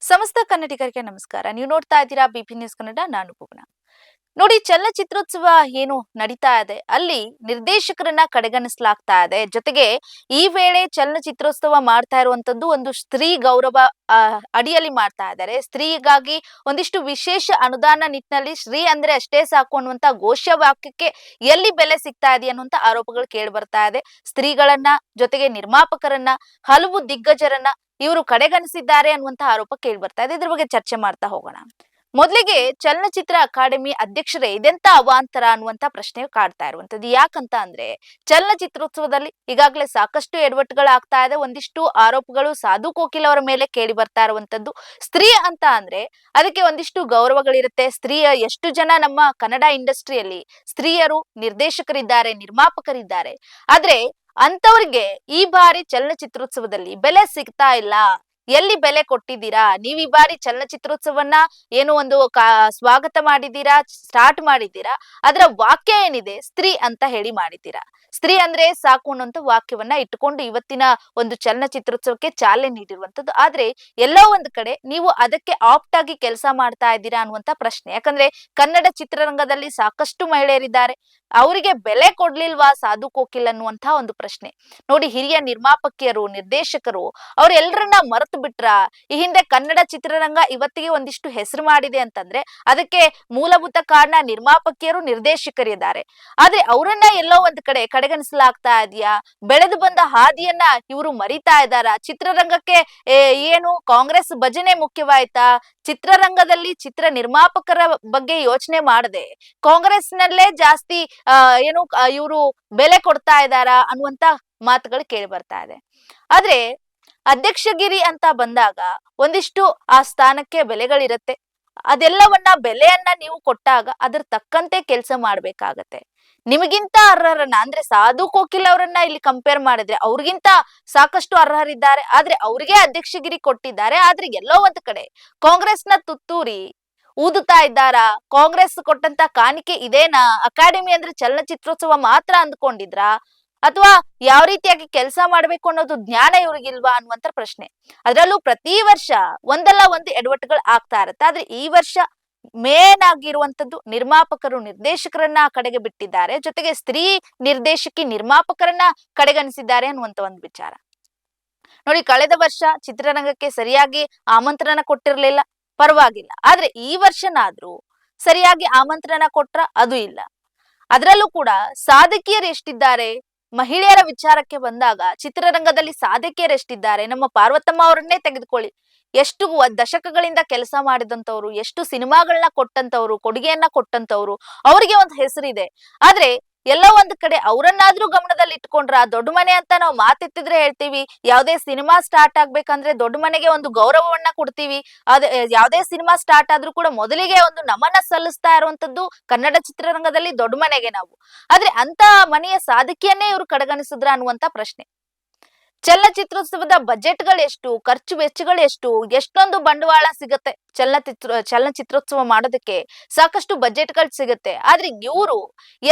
ಸಮಸ್ತ ಕನ್ನಡಿಗರಿಗೆ ನಮಸ್ಕಾರ. ನೀವು ನೋಡ್ತಾ ಇದ್ದೀರಾ ಬಿಪಿ ನ್ಯೂಸ್ ಕನ್ನಡ. ನಾನು ಭುವನ. ನೋಡಿ, ಚಲನಚಿತ್ರೋತ್ಸವ ಏನು ನಡೀತಾ ಇದೆ, ಅಲ್ಲಿ ನಿರ್ದೇಶಕರನ್ನ ಕಡೆಗಣಿಸಲಾಗ್ತಾ ಇದೆ. ಜೊತೆಗೆ ಈ ವೇಳೆ ಚಲನಚಿತ್ರೋತ್ಸವ ಮಾಡ್ತಾ ಇರುವಂತದ್ದು ಒಂದು ಸ್ತ್ರೀ ಗೌರವ ಅಡಿಯಲ್ಲಿ ಮಾಡ್ತಾ ಇದ್ದಾರೆ. ಸ್ತ್ರೀಗಾಗಿ ಒಂದಿಷ್ಟು ವಿಶೇಷ ಅನುದಾನ ನಿಟ್ಟಿನಲ್ಲಿ ಸ್ತ್ರೀ ಅಂದ್ರೆ ಅಷ್ಟೇ ಸಾಕು ಅನ್ನುವಂತ ಘೋಷ ವಾಕ್ಯಕ್ಕೆ ಎಲ್ಲಿ ಬೆಲೆ ಸಿಗ್ತಾ ಇದೆ ಅನ್ನುವಂತ ಆರೋಪಗಳು ಕೇಳಿ ಬರ್ತಾ ಇದೆ. ಸ್ತ್ರೀಗಳನ್ನ, ಜೊತೆಗೆ ನಿರ್ಮಾಪಕರನ್ನ, ಹಲವು ದಿಗ್ಗಜರನ್ನ ಇವರು ಕಡೆಗಣಿಸಿದ್ದಾರೆ ಅನ್ನುವಂತ ಆರೋಪ ಕೇಳಿ ಬರ್ತಾ ಇದೆ. ಇದ್ರ ಬಗ್ಗೆ ಚರ್ಚೆ ಮಾಡ್ತಾ ಹೋಗೋಣ. ಮೊದಲಿಗೆ ಚಲನಚಿತ್ರ ಅಕಾಡೆಮಿ ಅಧ್ಯಕ್ಷರೇ ಇದೆಂತ ಅವಾಂತರ ಅನ್ನುವಂತ ಪ್ರಶ್ನೆ ಕಾಡ್ತಾ ಇರುವಂತದ್ದು. ಯಾಕಂತ ಅಂದ್ರೆ ಚಲನಚಿತ್ರೋತ್ಸವದಲ್ಲಿ ಈಗಾಗಲೇ ಸಾಕಷ್ಟು ಎಡವಟ್ಟುಗಳಾಗ್ತಾ ಇದೆ. ಒಂದಿಷ್ಟು ಆರೋಪಗಳು ಸಾಧು ಕೋಕಿಲ್ ಅವರ ಮೇಲೆ ಕೇಳಿ ಬರ್ತಾ ಇರುವಂತದ್ದು. ಸ್ತ್ರೀ ಅಂತ ಅಂದ್ರೆ ಅದಕ್ಕೆ ಒಂದಿಷ್ಟು ಗೌರವಗಳಿರುತ್ತೆ. ಸ್ತ್ರೀಯ ಎಷ್ಟು ಜನ ನಮ್ಮ ಕನ್ನಡ ಇಂಡಸ್ಟ್ರಿಯಲ್ಲಿ ಸ್ತ್ರೀಯರು ನಿರ್ದೇಶಕರಿದ್ದಾರೆ, ನಿರ್ಮಾಪಕರಿದ್ದಾರೆ. ಆದ್ರೆ ಅಂತವ್ರಿಗೆ ಈ ಬಾರಿ ಚಲನಚಿತ್ರೋತ್ಸವದಲ್ಲಿ ಬೆಲೆ ಸಿಗ್ತಾ ಇಲ್ಲ. ಎಲ್ಲಿ ಬೆಲೆ ಕೊಟ್ಟಿದ್ದೀರಾ? ನೀವ್ ಈ ಬಾರಿ ಚಲನಚಿತ್ರೋತ್ಸವನ್ನ ಏನು ಒಂದು ಸ್ವಾಗತ ಮಾಡಿದ್ದೀರಾ, ಸ್ಟಾರ್ಟ್ ಮಾಡಿದ್ದೀರಾ, ಅದರ ವಾಕ್ಯ ಏನಿದೆ ಸ್ತ್ರೀ ಅಂತ ಹೇಳಿ ಮಾಡಿದ್ದೀರಾ. ಸ್ತ್ರೀ ಅಂದ್ರೆ ಸಾಕು ಅನ್ನೋಂಥ ವಾಕ್ಯವನ್ನ ಇಟ್ಟುಕೊಂಡು ಇವತ್ತಿನ ಒಂದು ಚಲನಚಿತ್ರೋತ್ಸವಕ್ಕೆ ಚಾಲನೆ ನೀಡಿರುವಂತದ್ದು. ಆದ್ರೆ ಎಲ್ಲೋ ಒಂದು ಕಡೆ ನೀವು ಅದಕ್ಕೆ ಆಪ್ಟ್ ಆಗಿ ಕೆಲಸ ಮಾಡ್ತಾ ಇದ್ದೀರಾ ಅನ್ನುವಂತ ಪ್ರಶ್ನೆ. ಯಾಕಂದ್ರೆ ಕನ್ನಡ ಚಿತ್ರರಂಗದಲ್ಲಿ ಸಾಕಷ್ಟು ಮಹಿಳೆಯರಿದ್ದಾರೆ, ಅವರಿಗೆ ಬೆಲೆ ಕೊಡ್ಲಿಲ್ವಾ ಸಾಧು ಕೋಕಿಲ್ ಅನ್ನುವಂತ ಒಂದು ಪ್ರಶ್ನೆ. ನೋಡಿ, ಹಿರಿಯ ನಿರ್ಮಾಪಕಿಯರು, ನಿರ್ದೇಶಕರು ಅವ್ರೆಲ್ರನ್ನ ಮರೆತು ಬಿಟ್ರ? ಈ ಹಿಂದೆ ಕನ್ನಡ ಚಿತ್ರರಂಗ ಇವತ್ತಿಗೆ ಒಂದಿಷ್ಟು ಹೆಸರು ಮಾಡಿದೆ ಅಂತಂದ್ರೆ ಅದಕ್ಕೆ ಮೂಲಭೂತ ಕಾರಣ ನಿರ್ಮಾಪಕಿಯರು, ನಿರ್ದೇಶಕರಿದ್ದಾರೆ. ಆದ್ರೆ ಅವರನ್ನ ಎಲ್ಲೋ ಒಂದ್ ಕಡೆ ಕಡೆಗಣಿಸಲಾಗ್ತಾ ಇದೆಯಾ? ಬೆಳೆದು ಬಂದ ಹಾದಿಯನ್ನ ಇವರು ಮರಿತಾ ಇದ್ದಾರ? ಚಿತ್ರರಂಗಕ್ಕೆ ಏನು ಕಾಂಗ್ರೆಸ್ ಭಜನೆ ಮುಖ್ಯವಾಯ್ತಾ? ಚಿತ್ರರಂಗದಲ್ಲಿ ಚಿತ್ರ ನಿರ್ಮಾಪಕರ ಬಗ್ಗೆ ಯೋಚನೆ ಮಾಡದೆ ಕಾಂಗ್ರೆಸ್ನಲ್ಲೇ ಜಾಸ್ತಿ ಏನು ಇವರು ಬೆಲೆ ಕೊಡ್ತಾ ಇದ್ದಾರಾ ಅನ್ನುವಂತ ಮಾತುಗಳು ಕೇಳಿ ಬರ್ತಾ ಇದೆ. ಆದ್ರೆ ಅಧ್ಯಕ್ಷಗಿರಿ ಅಂತ ಬಂದಾಗ ಒಂದಿಷ್ಟು ಆ ಸ್ಥಾನಕ್ಕೆ ಬೆಲೆಗಳಿರುತ್ತೆ. ಅದೆಲ್ಲವನ್ನ ಬೆಲೆಯನ್ನ ನೀವು ಕೊಟ್ಟಾಗ ಅದ್ರ ತಕ್ಕಂತೆ ಕೆಲಸ ಮಾಡ್ಬೇಕಾಗತ್ತೆ. ನಿಮಗಿಂತ ಅರ್ಹರನ್ನ ಅಂದ್ರೆ ಸಾಧು ಕೋಕಿಲ್ ಅವರನ್ನ ಇಲ್ಲಿ ಕಂಪೇರ್ ಮಾಡಿದ್ರೆ ಅವ್ರಿಗಿಂತ ಸಾಕಷ್ಟು ಅರ್ಹರಿದ್ದಾರೆ. ಆದ್ರೆ ಅವ್ರಿಗೆ ಅಧ್ಯಕ್ಷಗಿರಿ ಕೊಟ್ಟಿದ್ದಾರೆ. ಆದ್ರೆ ಎಲ್ಲೋ ಒಂದ್ ಕಡೆ ಕಾಂಗ್ರೆಸ್ನ ತುತ್ತೂರಿ ಊದುತ್ತಾ ಇದ್ದಾರಾ? ಕಾಂಗ್ರೆಸ್ ಕೊಟ್ಟಂತ ಕಾಣಿಕೆ ಇದೇನಾ? ಅಕಾಡೆಮಿ ಅಂದ್ರೆ ಚಲನಚಿತ್ರೋತ್ಸವ ಮಾತ್ರ ಅಂದ್ಕೊಂಡಿದ್ರಾ? ಅಥವಾ ಯಾವ ರೀತಿಯಾಗಿ ಕೆಲಸ ಮಾಡ್ಬೇಕು ಅನ್ನೋದು ಜ್ಞಾನ ಇವ್ರಿಗಿಲ್ವಾ ಅನ್ನುವಂತ ಪ್ರಶ್ನೆ. ಅದ್ರಲ್ಲೂ ಪ್ರತಿ ವರ್ಷ ಒಂದಲ್ಲ ಒಂದು ಎಡವಟ್ಟುಗಳು ಆಗ್ತಾ ಇರುತ್ತೆ. ಆದ್ರೆ ಈ ವರ್ಷ ಮೇನ್ ಆಗಿರುವಂತದ್ದು ನಿರ್ಮಾಪಕರು, ನಿರ್ದೇಶಕರನ್ನ ಕಡೆಗೆ ಬಿಟ್ಟಿದ್ದಾರೆ. ಜೊತೆಗೆ ಸ್ತ್ರೀ ನಿರ್ದೇಶಕಿ, ನಿರ್ಮಾಪಕರನ್ನ ಕಡೆಗಣಿಸಿದ್ದಾರೆ ಅನ್ನುವಂತ ಒಂದು ವಿಚಾರ. ನೋಡಿ, ಕಳೆದ ವರ್ಷ ಚಿತ್ರರಂಗಕ್ಕೆ ಸರಿಯಾಗಿ ಆಮಂತ್ರಣ ಕೊಟ್ಟಿರ್ಲಿಲ್ಲ, ಪರವಾಗಿಲ್ಲ. ಆದ್ರೆ ಈ ವರ್ಷನಾದ್ರೂ ಸರಿಯಾಗಿ ಆಮಂತ್ರಣ ಕೊಟ್ರ? ಅದು ಇಲ್ಲ. ಅದರಲ್ಲೂ ಕೂಡ ಸಾಧಕಿಯರು ಎಷ್ಟಿದ್ದಾರೆ? ಮಹಿಳೆಯರ ವಿಚಾರಕ್ಕೆ ಬಂದಾಗ ಚಿತ್ರರಂಗದಲ್ಲಿ ಸಾಧಕಿಯರು ಎಷ್ಟಿದ್ದಾರೆ? ನಮ್ಮ ಪಾರ್ವತಮ್ಮ ಅವರನ್ನೇ ತೆಗೆದುಕೊಳ್ಳಿ. ಎಷ್ಟು ದಶಕಗಳಿಂದ ಕೆಲಸ ಮಾಡಿದಂತವ್ರು, ಎಷ್ಟು ಸಿನಿಮಾಗಳನ್ನ ಕೊಟ್ಟಂತವ್ರು, ಕೊಡುಗೆಯನ್ನ ಕೊಟ್ಟಂತವ್ರು, ಅವರಿಗೆ ಒಂದು ಹೆಸರಿದೆ. ಆದ್ರೆ ಎಲ್ಲೋ ಒಂದ್ ಕಡೆ ಅವರನ್ನಾದ್ರೂ ಗಮನದಲ್ಲಿ ಇಟ್ಕೊಂಡ್ರ? ದೊಡ್ಡ ಮನೆ ಅಂತ ನಾವು ಮಾತೆತ್ತಿದ್ರೆ ಹೇಳ್ತೀವಿ, ಯಾವ್ದೇ ಸಿನಿಮಾ ಸ್ಟಾರ್ಟ್ ಆಗ್ಬೇಕಂದ್ರೆ ದೊಡ್ಡ ಮನೆಗೆ ಒಂದು ಗೌರವವನ್ನ ಕೊಡ್ತೀವಿ. ಅದೇ ಯಾವ್ದೇ ಸಿನಿಮಾ ಸ್ಟಾರ್ಟ್ ಆದ್ರೂ ಕೂಡ ಮೊದಲಿಗೆ ಒಂದು ನಮನ ಸಲ್ಲಿಸ್ತಾ ಇರುವಂತದ್ದು ಕನ್ನಡ ಚಿತ್ರರಂಗದಲ್ಲಿ ದೊಡ್ಡ ಮನೆಗೆ ನಾವು. ಆದ್ರೆ ಅಂತ ಮನೆಯ ಸಾಧಕಿಯನ್ನೇ ಇವರು ಕಡೆಗಣಿಸಿದ್ರ ಅನ್ನುವಂತ ಪ್ರಶ್ನೆ. ಚಲನಚಿತ್ರೋತ್ಸವದ ಬಜೆಟ್ಗಳು ಎಷ್ಟು, ಖರ್ಚು ವೆಚ್ಚಗಳು ಎಷ್ಟು, ಎಷ್ಟೊಂದು ಬಂಡವಾಳ ಸಿಗುತ್ತೆ ಚಲನಚಿತ್ರೋತ್ಸವ ಮಾಡೋದಕ್ಕೆ, ಸಾಕಷ್ಟು ಬಜೆಟ್ಗಳು ಸಿಗುತ್ತೆ. ಆದ್ರೆ ಇವರು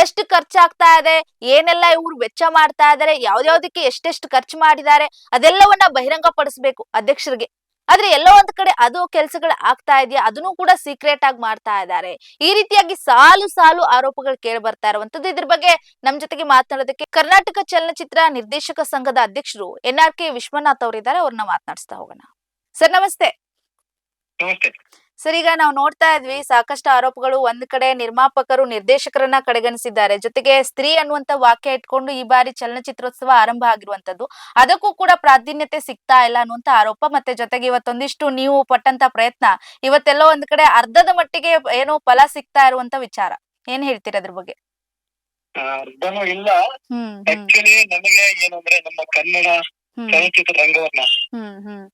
ಎಷ್ಟು ಖರ್ಚಾಗ್ತಾ ಇದೆ, ಏನೆಲ್ಲ ಇವ್ರು ವೆಚ್ಚ ಮಾಡ್ತಾ ಇದಾರೆ, ಯಾವ್ದ್ಯಾವ್ದಕ್ಕೆ ಎಷ್ಟೆಷ್ಟು ಖರ್ಚು ಮಾಡಿದ್ದಾರೆ, ಅದೆಲ್ಲವನ್ನ ಬಹಿರಂಗ ಪಡಿಸ್ಬೇಕು ಅಧ್ಯಕ್ಷರಿಗೆ. ಆದ್ರೆ ಎಲ್ಲೋ ಒಂದ್ ಕಡೆ ಅದು ಕೆಲಸಗಳು ಆಗ್ತಾ ಇದೆಯಾ? ಅದನ್ನು ಕೂಡ ಸೀಕ್ರೆಟ್ ಆಗಿ ಮಾಡ್ತಾ ಇದ್ದಾರೆ. ಈ ರೀತಿಯಾಗಿ ಸಾಲು ಸಾಲು ಆರೋಪಗಳು ಕೇಳಿ ಬರ್ತಾ ಇರುವಂತದ್ದು. ಇದ್ರ ಬಗ್ಗೆ ನಮ್ ಜೊತೆಗೆ ಮಾತನಾಡೋದಕ್ಕೆ ಕರ್ನಾಟಕ ಚಲನಚಿತ್ರ ನಿರ್ದೇಶಕ ಸಂಘದ ಅಧ್ಯಕ್ಷರು NRK ವಿಶ್ವನಾಥ್ ಅವರಿದ್ದಾರೆ. ಅವ್ರನ್ನ ಮಾತನಾಡಿಸ್ತಾ ಹೋಗೋಣ. ಸರ್ ನಮಸ್ತೆ. ನಮಸ್ತೆ. ಸರ್, ಈಗ ನಾವು ನೋಡ್ತಾ ಇದ್ವಿ ಸಾಕಷ್ಟು ಆರೋಪಗಳು. ಒಂದ್ ಕಡೆ ನಿರ್ಮಾಪಕರು, ನಿರ್ದೇಶಕರನ್ನ ಕಡೆಗಣಿಸಿದ್ದಾರೆ. ಜೊತೆಗೆ ಸ್ತ್ರೀ ಅನ್ನುವಂತ ವಾಕ್ಯ ಇಟ್ಕೊಂಡು ಈ ಬಾರಿ ಚಲನಚಿತ್ರೋತ್ಸವ ಆರಂಭ ಆಗಿರುವಂತದ್ದು, ಅದಕ್ಕೂ ಕೂಡ ಪ್ರಾಧಾನ್ಯತೆ ಸಿಗ್ತಾ ಇಲ್ಲ ಅನ್ನುವಂತ ಆರೋಪ. ಮತ್ತೆ ಜೊತೆಗೆ ಇವತ್ತೊಂದಿಷ್ಟು ನೀವು ಪಟ್ಟಂತ ಪ್ರಯತ್ನ ಇವತ್ತೆಲ್ಲೋ ಒಂದ್ ಕಡೆ ಅರ್ಧದ ಮಟ್ಟಿಗೆ ಏನೋ ಫಲ ಸಿಗ್ತಾ ಇರುವಂತ ವಿಚಾರ. ಏನ್ ಹೇಳ್ತೀರ ಅದ್ರ ಬಗ್ಗೆ? ಅರ್ಧನೂ ಇಲ್ಲ. ಆಕ್ಚುಲಿ ನಮಗೆ ಏನು ಅಂದ್ರೆ ನಮ್ಮ ಕನ್ನಡ ಚಲನಚಿತ್ರ ರಂಗವನ್ನ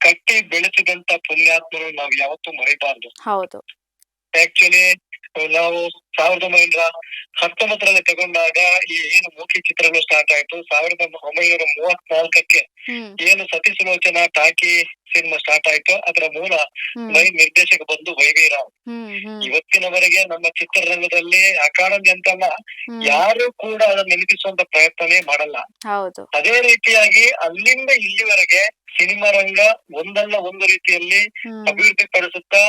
ಕಟ್ಟಿ ಬೆಳೆಸಿದಂತ ಪುಣ್ಯಾತ್ಮರು ನಾವು ಯಾವತ್ತೂ ಮರಿಬಾರ್ದು. ಹೌದು. ಆಕ್ಚುಲಿ ನಾವು 1919ರಲ್ಲಿ ತಗೊಂಡಾಗ ಈ ಏನು ಮೂಕಿ ಚಿತ್ರಗಳು ಸ್ಟಾರ್ಟ್ ಆಯ್ತು. 1934ಕ್ಕೆ ಏನು ಸತಿ ಸುಲೋಚನಾ ಟಾಕಿ ಸಿನಿಮಾ ಸ್ಟಾರ್ಟ್ ಆಯ್ತು. ಅದರ ಮೂಲ ನಿರ್ದೇಶಕ ಬಂದು ವೈವಿ ರಾವ್. ಇವತ್ತಿನವರೆಗೆ ನಮ್ಮ ಚಿತ್ರರಂಗದಲ್ಲಿ ಅಕಾಡೆಮಿ ಅಂತಲ್ಲ, ಯಾರು ಕೂಡ ಅದನ್ನ ನಿಲ್ಲಿಸುವಂತ ಪ್ರಯತ್ನನೇ ಮಾಡಲ್ಲ. ಅದೇ ರೀತಿಯಾಗಿ ಅಲ್ಲಿಂದ ಇಲ್ಲಿವರೆಗೆ ಸಿನಿಮಾ ರಂಗ ಒಂದಲ್ಲ ಒಂದು ರೀತಿಯಲ್ಲಿ ಅಭಿವೃದ್ಧಿ ಪಡಿಸುತ್ತಾ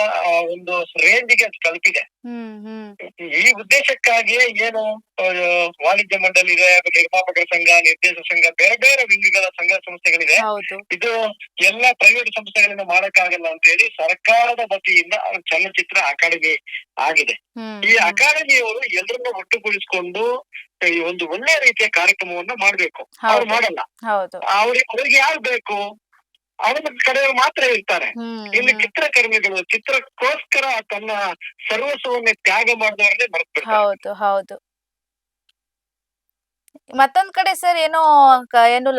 ಒಂದು ರೇಂಜ್ಗೆ ಅದು ತಲುಪಿದೆ. ಈ ಉದ್ದೇಶಕ್ಕಾಗಿಯೇ ಏನು ವಾಣಿಜ್ಯ ಮಂಡಳಿ ಇದೆ, ನಿರ್ಮಾಪಕರ ಸಂಘ, ನಿರ್ದೇಶಕ ಸಂಘ, ಬೇರೆ ಬೇರೆ ವಿಂಗಗಳ ಸಂಘ ಸಂಸ್ಥೆಗಳಿದೆ. ಇದು ಎಲ್ಲ ಪ್ರೈವೇಟ್ ಸಂಸ್ಥೆಗಳಿಂದ ಮಾಡಕ್ಕಾಗಲ್ಲ ಅಂತ ಹೇಳಿ ಸರ್ಕಾರದ ವತಿಯಿಂದ ಚಲನಚಿತ್ರ ಅಕಾಡೆಮಿ ಆಗಿದೆ. ಈ ಅಕಾಡೆಮಿಯವರು ಎಲ್ಲರನ್ನ ಒಟ್ಟುಗೂಡಿಸಿಕೊಂಡು ಒಂದು ಒಳ್ಳೆ ರೀತಿಯ ಕಾರ್ಯಕ್ರಮವನ್ನ ಮಾಡ್ಬೇಕು. ಅವ್ರು ಮಾಡಲ್ಲ. ಅವ್ರಿಗೆ ಯಾರು ಬೇಕು, ಅವನ ಕಡೆಯವರು ಮಾತ್ರ ಇರ್ತಾರೆ. ಇಲ್ಲಿ ಚಿತ್ರಕರ್ಮಿಗಳು ಚಿತ್ರಕ್ಕೋಸ್ಕರ ತನ್ನ ಸರ್ವಸ್ವವನ್ನೇ ತ್ಯಾಗ ಮಾಡಿದವರನ್ನೇ ಮರೆತು. ಮತ್ತೊಂದ್ ಕಡೆ ಸರ್ ಏನು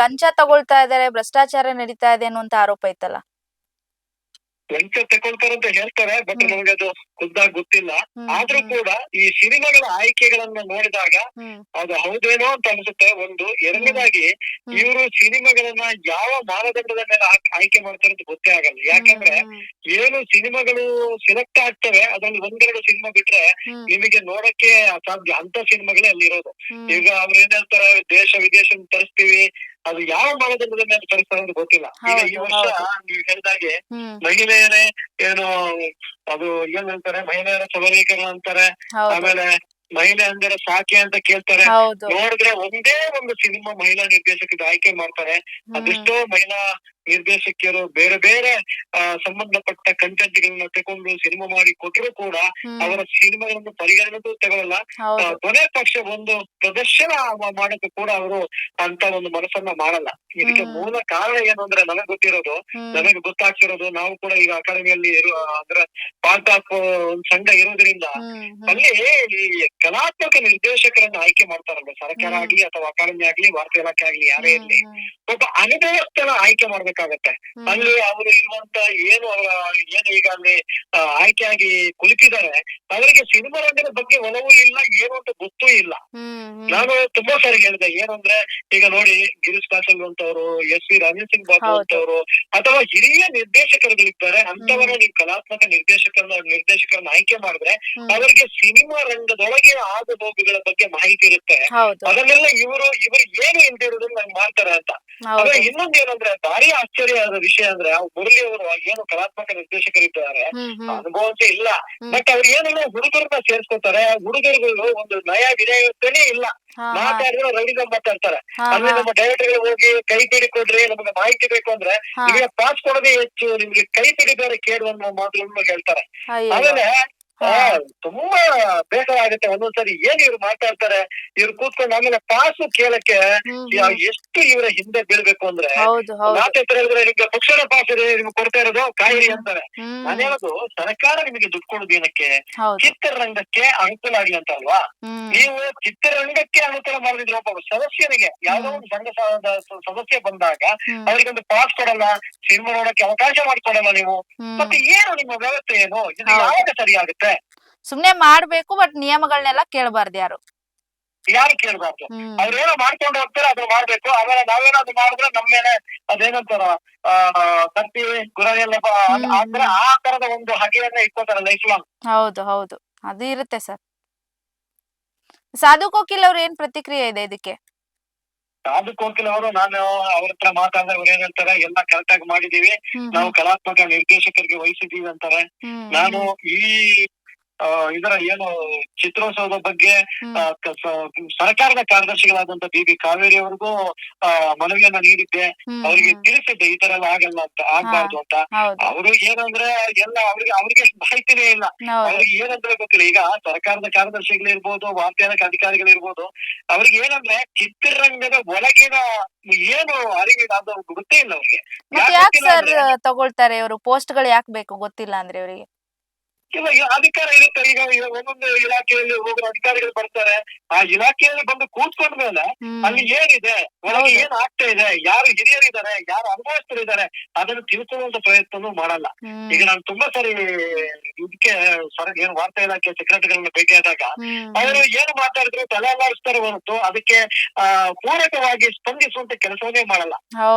ಲಂಚ ತಗೊಳ್ತಾ ಇದಾರೆ, ಭ್ರಷ್ಟಾಚಾರ ನಡೀತಾ ಇದೆ ಅನ್ನುವಂತ ಆರೋಪ ಇತ್ತಲ್ಲ. ಲಂಚ ತಗೊಳ್ತಾರೆ ಅಂತ ಹೇಳ್ತಾರೆ, ಬಟ್ ನಮ್ಗೆ ಅದು ಖುದ್ದಾಗಿ ಗೊತ್ತಿಲ್ಲ. ಆದ್ರೂ ಕೂಡ ಈ ಸಿನಿಮಾಗಳ ಆಯ್ಕೆಗಳನ್ನ ನೋಡಿದಾಗ ಅದು ಹೌದೇನೋ ಅಂತ ಅನ್ಸುತ್ತೆ. ಒಂದು ಎರಡನೇದಾಗಿ ಇವರು ಸಿನಿಮಾಗಳನ್ನ ಯಾವ ಮಾನದಂಡದ ಮೇಲೆ ಆಯ್ಕೆ ಮಾಡ್ತಾರೆ ಅಂತ ಗೊತ್ತೇ ಆಗಲ್ಲ. ಯಾಕಂದ್ರೆ ಏನು ಸಿನಿಮಾಗಳು ಸೆಲೆಕ್ಟ್ ಆಗ್ತವೆ, ಅದ್ರಲ್ಲಿ ಒಂದೆರಡು ಸಿನಿಮಾ ಬಿಟ್ರೆ ನಿಮಗೆ ನೋಡಕ್ಕೆ ಅಸಾಧ್ಯ ಅಂತ ಸಿನಿಮಾಗಳೇ ಅಲ್ಲಿ ಇರೋದು. ಈಗ ಅವ್ರು ಏನ್ ಹೇಳ್ತಾರೆ, ದೇಶ ವಿದೇಶ ತರಿಸ್ತೀವಿ, ಅದು ಯಾವ ಮಾನದಂಡದ ಮೇಲೆ ತರಿಸ್ತಾರೆ ಅಂತ ಗೊತ್ತಿಲ್ಲ. ಈಗ ಈ ವರ್ಷ ನೀವು ಹೇಳಿದಾಗೆ ಮಹಿಳೆಯರೇ ಏನು ಅದು ಏನ್ ಹೇಳ್ತಾರೆ, ಮಹಿಳೆಯರ ಸಬಲೀಕರಣ ಅಂತಾರೆ, ಆಮೇಲೆ ಮಹಿಳೆ ಅಂದರೆ ಸಾಕೆ ಅಂತ ಕೇಳ್ತಾರೆ. ನೋಡಿದ್ರೆ ಒಂದೇ ಒಂದು ಸಿನಿಮಾ ಮಹಿಳಾ ನಿರ್ದೇಶಕರಿಗೆ ಆಯ್ಕೆ ಮಾಡ್ತಾರೆ. ಅದೆಷ್ಟೋ ಮಹಿಳಾ ನಿರ್ದೇಶಕಿಯರು ಬೇರೆ ಬೇರೆ ಸಂಬಂಧಪಟ್ಟ ಕಂಟೆಂಟ್ ಗಳನ್ನ ತಗೊಂಡು ಸಿನಿಮಾ ಮಾಡಿ ಕೊಟ್ಟರು ಕೂಡ ಅವರ ಸಿನಿಮಾಗಳನ್ನು ಪರಿಗಣನೆಗೂ ತಗೊಳ್ಳಲ್ಲ. ಕೊನೆ ಪಕ್ಷ ಒಂದು ಪ್ರದರ್ಶನ ಮಾಡಕ್ಕೂ ಕೂಡ ಅವರು ಅಂತ ಒಂದು ಮನಸ್ಸನ್ನ ಮಾಡಲ್ಲ. ಇದಕ್ಕೆ ಮೂಲ ಕಾರಣ ಏನು ಅಂದ್ರೆ ನನಗೆ ಗೊತ್ತಾಗ್ತಿರೋದು, ನಾವು ಕೂಡ ಈಗ ಅಕಾಡೆಮಿಯಲ್ಲಿ ಅಂದ್ರೆ ಪಾರ್ಟ್ ಆಫ್ ಒಂದು ಸಂಘ ಇರೋದ್ರಿಂದ ಅಲ್ಲಿ ಈ ಕಲಾತ್ಮಕ ನಿರ್ದೇಶಕರನ್ನ ಆಯ್ಕೆ ಮಾಡ್ತಾರಲ್ಲ, ಸರ್ಕಾರ ಆಗ್ಲಿ ಅಥವಾ ಅಕಾಡೆಮಿ ಆಗ್ಲಿ, ವಾರ್ತಾ ಇಲಾಖೆ ಆಗ್ಲಿ, ಯಾರೇ ಇರ್ಲಿ, ಒಬ್ಬ ಅನುಭವಸ್ಥನ ಆಯ್ಕೆ ಮಾಡ್ಬೇಕಾಗತ್ತೆ. ಅಲ್ಲಿ ಅವರು ಇರುವಂತ ಏನು ಈಗ ಅಲ್ಲಿ ಆಯ್ಕೆಯಾಗಿ ಕುಳಿತಿದ್ದಾರೆ, ಅವರಿಗೆ ಸಿನಿಮಾ ರಂಗದ ಬಗ್ಗೆ ಒಲವು ಇಲ್ಲ, ಏನು ಅಂತ ಗೊತ್ತೂ ಇಲ್ಲ. ನಾನು ತುಂಬಾ ಸಾರಿ ಹೇಳಿದೆ, ಏನು ಅಂದ್ರೆ ಈಗ ನೋಡಿ ಗಿರೀಶ್ ಕಾಸಲ್ ಅಂತವ್ರು, ಎಸ್ ವಿ ರಾಜೇಂದ್ರ ಸಿಂಗ್ ಬಾಬು ಅಂತವ್ರು, ಅಥವಾ ಹಿರಿಯ ನಿರ್ದೇಶಕರುಗಳಿದ್ದಾರೆ, ಅಂತವರ ನೀವು ಕಲಾತ್ಮಕ ನಿರ್ದೇಶಕರನ್ನ ಆಯ್ಕೆ ಮಾಡಿದ್ರೆ ಅವರಿಗೆ ಸಿನಿಮಾ ರಂಗದೊಳಗೆ ಆಗು ಹೋಗುಗಳ ಬಗ್ಗೆ ಮಾಹಿತಿ ಇರುತ್ತೆ. ಅದನ್ನೆಲ್ಲ ಇವರು ಏನು ಇಲ್ದಿರೋದನ್ನ ನಂಗೆ ಮಾಡ್ತಾರೆ ಅಂತ. ಆದ್ರೆ ಇನ್ನೊಂದು ಏನಂದ್ರೆ ಭಾರಿ ಆಶ್ಚರ್ಯವಾದ ವಿಷಯ ಅಂದ್ರೆ, ಮುರಳಿ ಅವರು ಏನು ಕಲಾತ್ಮಕ ನಿರ್ದೇಶಕರಿದ್ದಾರೆ, ಅನುಭವ ಅಂತ ಇಲ್ಲ, ಬಟ್ ಅವ್ರು ಏನೆಲ್ಲ ಹುಡುಗರನ್ನ ಸೇರ್ಸ್ಕೊತಾರೆ. ಹುಡುಗರುಗಳು ಒಂದು ನಯ ವಿನಯತೆನೇ ಇಲ್ಲ, ಮಾತಾಡಿದ್ರೆ ರವಿಗ ಮಾತಾಡ್ತಾರೆ. ಅಂದ್ರೆ ನಮ್ಮ ಡೈರೆಕ್ಟರ್ ಹೋಗಿ ಕೈ ಪಿಡಿ ಕೊಡ್ರಿ, ನಮ್ಗೆ ಮಾಹಿತಿ ಬೇಕು ಅಂದ್ರೆ ನಿಮಗೆ ಪಾಸ್ ಕೊಡೋದೇ ಹೆಚ್ಚು, ನಿಮ್ಗೆ ಕೈ ಪಿಡಿ ಬೇರೆ ಕೇಳು ಅನ್ನೋ ಮಾತುಗಳನ್ನು ಹೇಳ್ತಾರೆ. ಆಮೇಲೆ ತುಂಬಾ ಬೇಸರ ಆಗುತ್ತೆ ಒಂದೊಂದ್ಸರಿ. ಏನ್ ಇವ್ರು ಮಾತಾಡ್ತಾರೆ, ಇವ್ರು ಕೂತ್ಕೊಂಡು ಆಮೇಲೆ ಪಾಸು ಕೇಳಕ್ಕೆ ಎಷ್ಟು ಇವರ ಹಿಂದೆ ಬೀಳ್ಬೇಕು ಅಂದ್ರೆ, ಮಾತಾಡ್ತಾರೆ ಹೇಳಿದ್ರೆ ನಿಮ್ಗೆ ತಕ್ಷಣ ಪಾಸ್ ಇದೆ, ನಿಮ್ಗೆ ಕೊಡ್ತಾ ಇರೋದು ಕಾಯಿರಿ ಅಂತಾರೆ. ನಾನು ಹೇಳೋದು, ಸರ್ಕಾರ ನಿಮಗೆ ದುಡ್ಡು ಕೊಡೋದು ಏನಕ್ಕೆ? ಚಿತ್ರರಂಗಕ್ಕೆ ಅನುಕೂಲ ಆಗ್ಲಿ ಅಂತ ಅಲ್ವಾ? ನೀವು ಚಿತ್ರರಂಗಕ್ಕೆ ಅನುಕೂಲ ಮಾಡಿದ್ರೆ ಒಬ್ಬ ಸದಸ್ಯನಿಗೆ, ಯಾವ್ದೋ ಒಂದು ಸಂಘ ಸದಸ್ಯ ಬಂದಾಗ ಅವರಿಗೊಂದು ಪಾಸ್ ಕೊಡಲ್ಲ, ಸಿನಿಮಾ ನೋಡಕ್ಕೆ ಅವಕಾಶ ಮಾಡಿಕೊಡಲ್ಲ ನೀವು. ಮತ್ತೆ ಏನು ನಿಮ್ಮ ವ್ಯವಸ್ಥೆ ಏನು? ಇದು ಯಾವಾಗ ಸರಿ ಆಗುತ್ತೆ? ಸುಮ್ನೆ ಮಾಡ್ಬೇಕು, ಬಟ್ ನಿಯಮಗಳನ್ನೆಲ್ಲ ಕೇಳಬಾರ್ದು, ಯಾರು ಕೇಳ್ಬಾರ್ದು. ಅವ್ರೇನೋ ಮಾಡ್ಕೊಂಡು ಹೋಗ್ತಾರೆ, ಅದನ್ನ ಮಾಡ್ಬೇಕು. ಆಮೇಲೆ ನಾವೇನಾದ್ರು ಮಾಡಿದ್ರೆ ನಮ್ಮ ಮೇಲೆ ಅದೇನಂತಾರ ಕತ್ತಿ ಗುರಾಣಿ ಎಲ್ಲ ಅಂದ್ರೆ ಆ ತರದ ಒಂದು ಹಗೆಯನ್ನ ಇಟ್ಕೋತಾರೆ ಲೈಫ್ ಲಾಂಗ್. ಹೌದು ಅದು ಇರುತ್ತೆ ಸರ್. ಸಾಧು ಕೋಕಿಲ್ ಅವ್ರ ಏನ್ ಪ್ರತಿಕ್ರಿಯೆ ಇದೆ ಇದಕ್ಕೆ? ಸಾಧು ಕೋಕಿಲ್ ಅವರು, ನಾನು ಅವ್ರ ಹತ್ರ ಮಾತಾಡಿದ್ರೆ ಅವ್ರು ಏನ್ ಹೇಳ್ತಾರೆ, ಎಲ್ಲ ಕರೆಕ್ಟ್ ಆಗಿ ಮಾಡಿದೀವಿ, ನಾವು ಕಲಾತ್ಮಕ ನಿರ್ದೇಶಕರಿಗೆ ವಹಿಸಿದೀವಿ ಅಂತಾರೆ. ನಾನು ಈ ಇದರ ಏನು ಚಿತ್ರೋತ್ಸವದ ಬಗ್ಗೆ ಸರ್ಕಾರದ ಕಾರ್ಯದರ್ಶಿಗಳಾದಂತ ಬಿ ಕಾವೇರಿ ಅವ್ರಿಗೂ ಮನವಿಯನ್ನ ನೀಡಿದ್ದೆ. ಅವರಿಗೆ ತಿಳಿಸಿದ್ದೆ ಈ ತರ ಎಲ್ಲ ಆಗಲ್ಲ ಅಂತ, ಆಗ್ಬಾರ್ದು ಅಂತ. ಅವರು ಏನಂದ್ರೆ ಎಲ್ಲ ಅವ್ರಿಗೆ ಮಾಹಿತಿನೇ ಇಲ್ಲ, ಅವ್ರಿಗೆ ಏನಂದ್ರೆ ಗೊತ್ತಿಲ್ಲ. ಈಗ ಸರ್ಕಾರದ ಕಾರ್ಯದರ್ಶಿಗಳಿರ್ಬೋದು, ವಾರ್ತಾ ಇಲಾಖೆ ಅಧಿಕಾರಿಗಳಿರ್ಬೋದು, ಅವ್ರಿಗೆ ಏನಂದ್ರೆ ಚಿತ್ರರಂಗದ ಒಳಗಿನ ಏನು ಅರಿವಿಲ್ಲ ಅದು ಗೊತ್ತೇ ಇಲ್ಲ ಅವ್ರಿಗೆ. ಯಾಕೆ ಸರ್ ತಗೊಳ್ತಾರೆ ಅವರು ಪೋಸ್ಟ್ ಗಳು ಯಾಕೆ ಬೇಕು ಗೊತ್ತಿಲ್ಲ ಅಂದ್ರೆ ಅವರಿಗೆ? ಇಲ್ಲ, ಅಧಿಕಾರ ಇರುತ್ತೆ. ಈಗ ಒಂದೊಂದು ಇಲಾಖೆಯಲ್ಲಿ ಹೋಗುವ ಅಧಿಕಾರಿಗಳು ಬರ್ತಾರೆ, ಆ ಇಲಾಖೆಯಲ್ಲಿ ಬಂದು ಕೂತ್ಕೊಂಡ್ಮೇಲೆ ಅಲ್ಲಿ ಏನಿದೆ, ಒಳಗೆ ಏನ್ ಆಗ್ತಾ ಇದೆ, ಯಾರು ಹಿರಿಯರಿದ್ದಾರೆ, ಯಾರು ಅನುಭವಸ್ಥರಿದ್ದಾರೆ, ಅದನ್ನು ತಿಳ್ಕೊಳ್ಳುವಂತ ಪ್ರಯತ್ನನೂ ಮಾಡಲ್ಲ. ಈಗ ನಾನು ತುಂಬಾ ಸರಿ ಇದಕ್ಕೆ ಏನು ವಾರ್ತಾ ಇಲಾಖೆ ಸೆಕ್ರೆಟರಿಗಳನ್ನ ಭೇಟಿಯಾದಾಗ ಅವರು ಏನು ಮಾತಾಡಿದ್ರು ತಲೆ ಅಲ್ಲಾಡಿಸ್ತಾರೆ ಹೊರತು ಅದಕ್ಕೆ ಪೂರಕವಾಗಿ ಸ್ಪಂದಿಸುವಂತ ಕೆಲಸವನ್ನೇ ಮಾಡಲ್ಲ.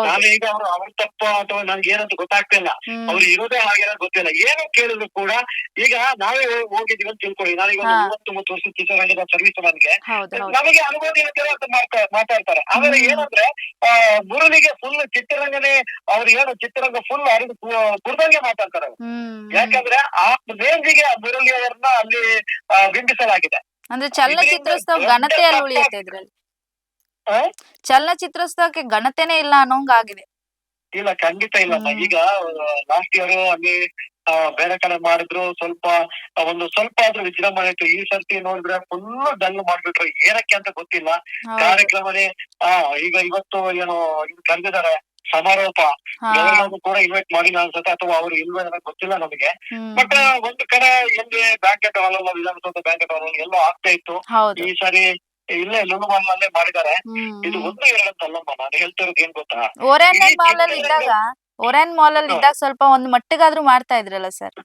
ನಾನು ಈಗ ಅವ್ರ ತಪ್ಪ ಅಥವಾ ನನ್ಗೆ ಏನಂತ ಗೊತ್ತಾಗ್ತಿಲ್ಲ, ಅವ್ರು ಇರೋದೇ ಹಾಗೆ ಗೊತ್ತಿಲ್ಲ. ಏನೋ ಕೇಳಿದ್ರು ಕೂಡ ಈಗ ನಾವೇ ಹೋಗಿದೀವಿ ಅಂತ ತಿಳ್ಕೊಳ್ಳಿ, ನಾನೀಗ 29 ವರ್ಷ ಚಿತ್ರರಂಗದ ಸರ್ವಿಸ್ ನನ್ಗೆ, ನಮಗೆ ಅನುಭವ ಇರುತ್ತೆ ಅಂತ ಮಾತಾಡ್ತಾರೆ. ಆಮೇಲೆ ಏನಂದ್ರೆ ಮುರಳಿಗೆ ಫುಲ್ ಚಿತ್ರರಂಗನೇ ಅವ್ರು ಏನು ಚಿತ್ರರಂಗ ಫುಲ್ ಅರಿದು ಕುರ್ದಂಗೆ ಮಾತಾಡ್ತಾರೆ. ಯಾಕಂದ್ರೆ ಆ ರೇಂಜಿಗೆ ಮುರಳಿ ಅವರನ್ನ ಅಲ್ಲಿ ಬಿಂಬಿಸಲಾಗಿದೆ. ಅಂದ್ರೆ ಚಲನಚಿತ್ರೋತ್ಸವ ಘನತೆಯಲ್ಲಿ ಉಳಿಯುತ್ತೆ ಇದ್ರಲ್ಲಿ. ಚಲನಚಿತ್ರೋತ್ಸವಕ್ಕೆ ಘನತೆನೇ ಇಲ್ಲ ಅನ್ನೋಂಗಾಗಿದೆ. ಇಲ್ಲ, ಖಂಡಿತ ಇಲ್ಲ. ಈಗ ಲಾಸ್ಟ್ ಇಯರ್ ಅಲ್ಲಿ ಬೇರೆ ಕಡೆ ಮಾಡಿದ್ರು, ಸ್ವಲ್ಪ ಆದ್ರೂ ವಿಜೃಂಭಣೆ ಇತ್ತು. ಈ ಸರ್ತಿ ನೋಡಿದ್ರೆ ಫುಲ್ ಡಲ್ ಮಾಡ್ಬಿಟ್ರು, ಏನಕ್ಕೆ ಅಂತ ಗೊತ್ತಿಲ್ಲ. ಕಾರ್ಯಕ್ರಮನೇ ಈಗ ಇವತ್ತು ಏನೋ ಕರೆದಿದ್ದಾರೆ ಸಮಾರೋಪ, ಗವರ್ನರ್ ಕೂಡ ಇನ್ವೈಟ್ ಮಾಡಿಲ್ಲ ಅನ್ಸುತ್ತೆ, ಅಥವಾ ಅವ್ರು ಇಲ್ವೇ ಗೊತ್ತಿಲ್ಲ ನಮಗೆ. ಬಟ್ ಒಂದು ಕಡೆ ಎಲ್ಲಿ ಬ್ಯಾಂಕೆಟ್ ಹಾಲ್ ಅಲ್ಲ, ವಿಧಾನಸೌಧ ಬ್ಯಾಂಕೆಟ್ ಹಾಲ್ ಎಲ್ಲೋ ಆಗ್ತಾ ಇತ್ತು. ಈ ಸಾರಿ ಇಲ್ಲೇ ಲುಲು ಮಾಲ್ ನಲ್ಲೇ ಮಾಡಿದ್ದಾರೆ. ಇದು 1-2 ಅಂತಲ್ಲಮ್ಮ, ನಾನು ಹೇಳ್ತಿರೋದು ಏನ್ ಗೊತ್ತಾ, ಓರೆನ್ ಮಾಲ್ ಅಲ್ಲಿ ಇದ್ದಾಗ ಸ್ವಲ್ಪ ಒಂದು ಮಟ್ಟಿಗಾದ್ರೂ ಮಾಡ್ತಾ ಇದ್ರಲ್ಲ ಸರ್.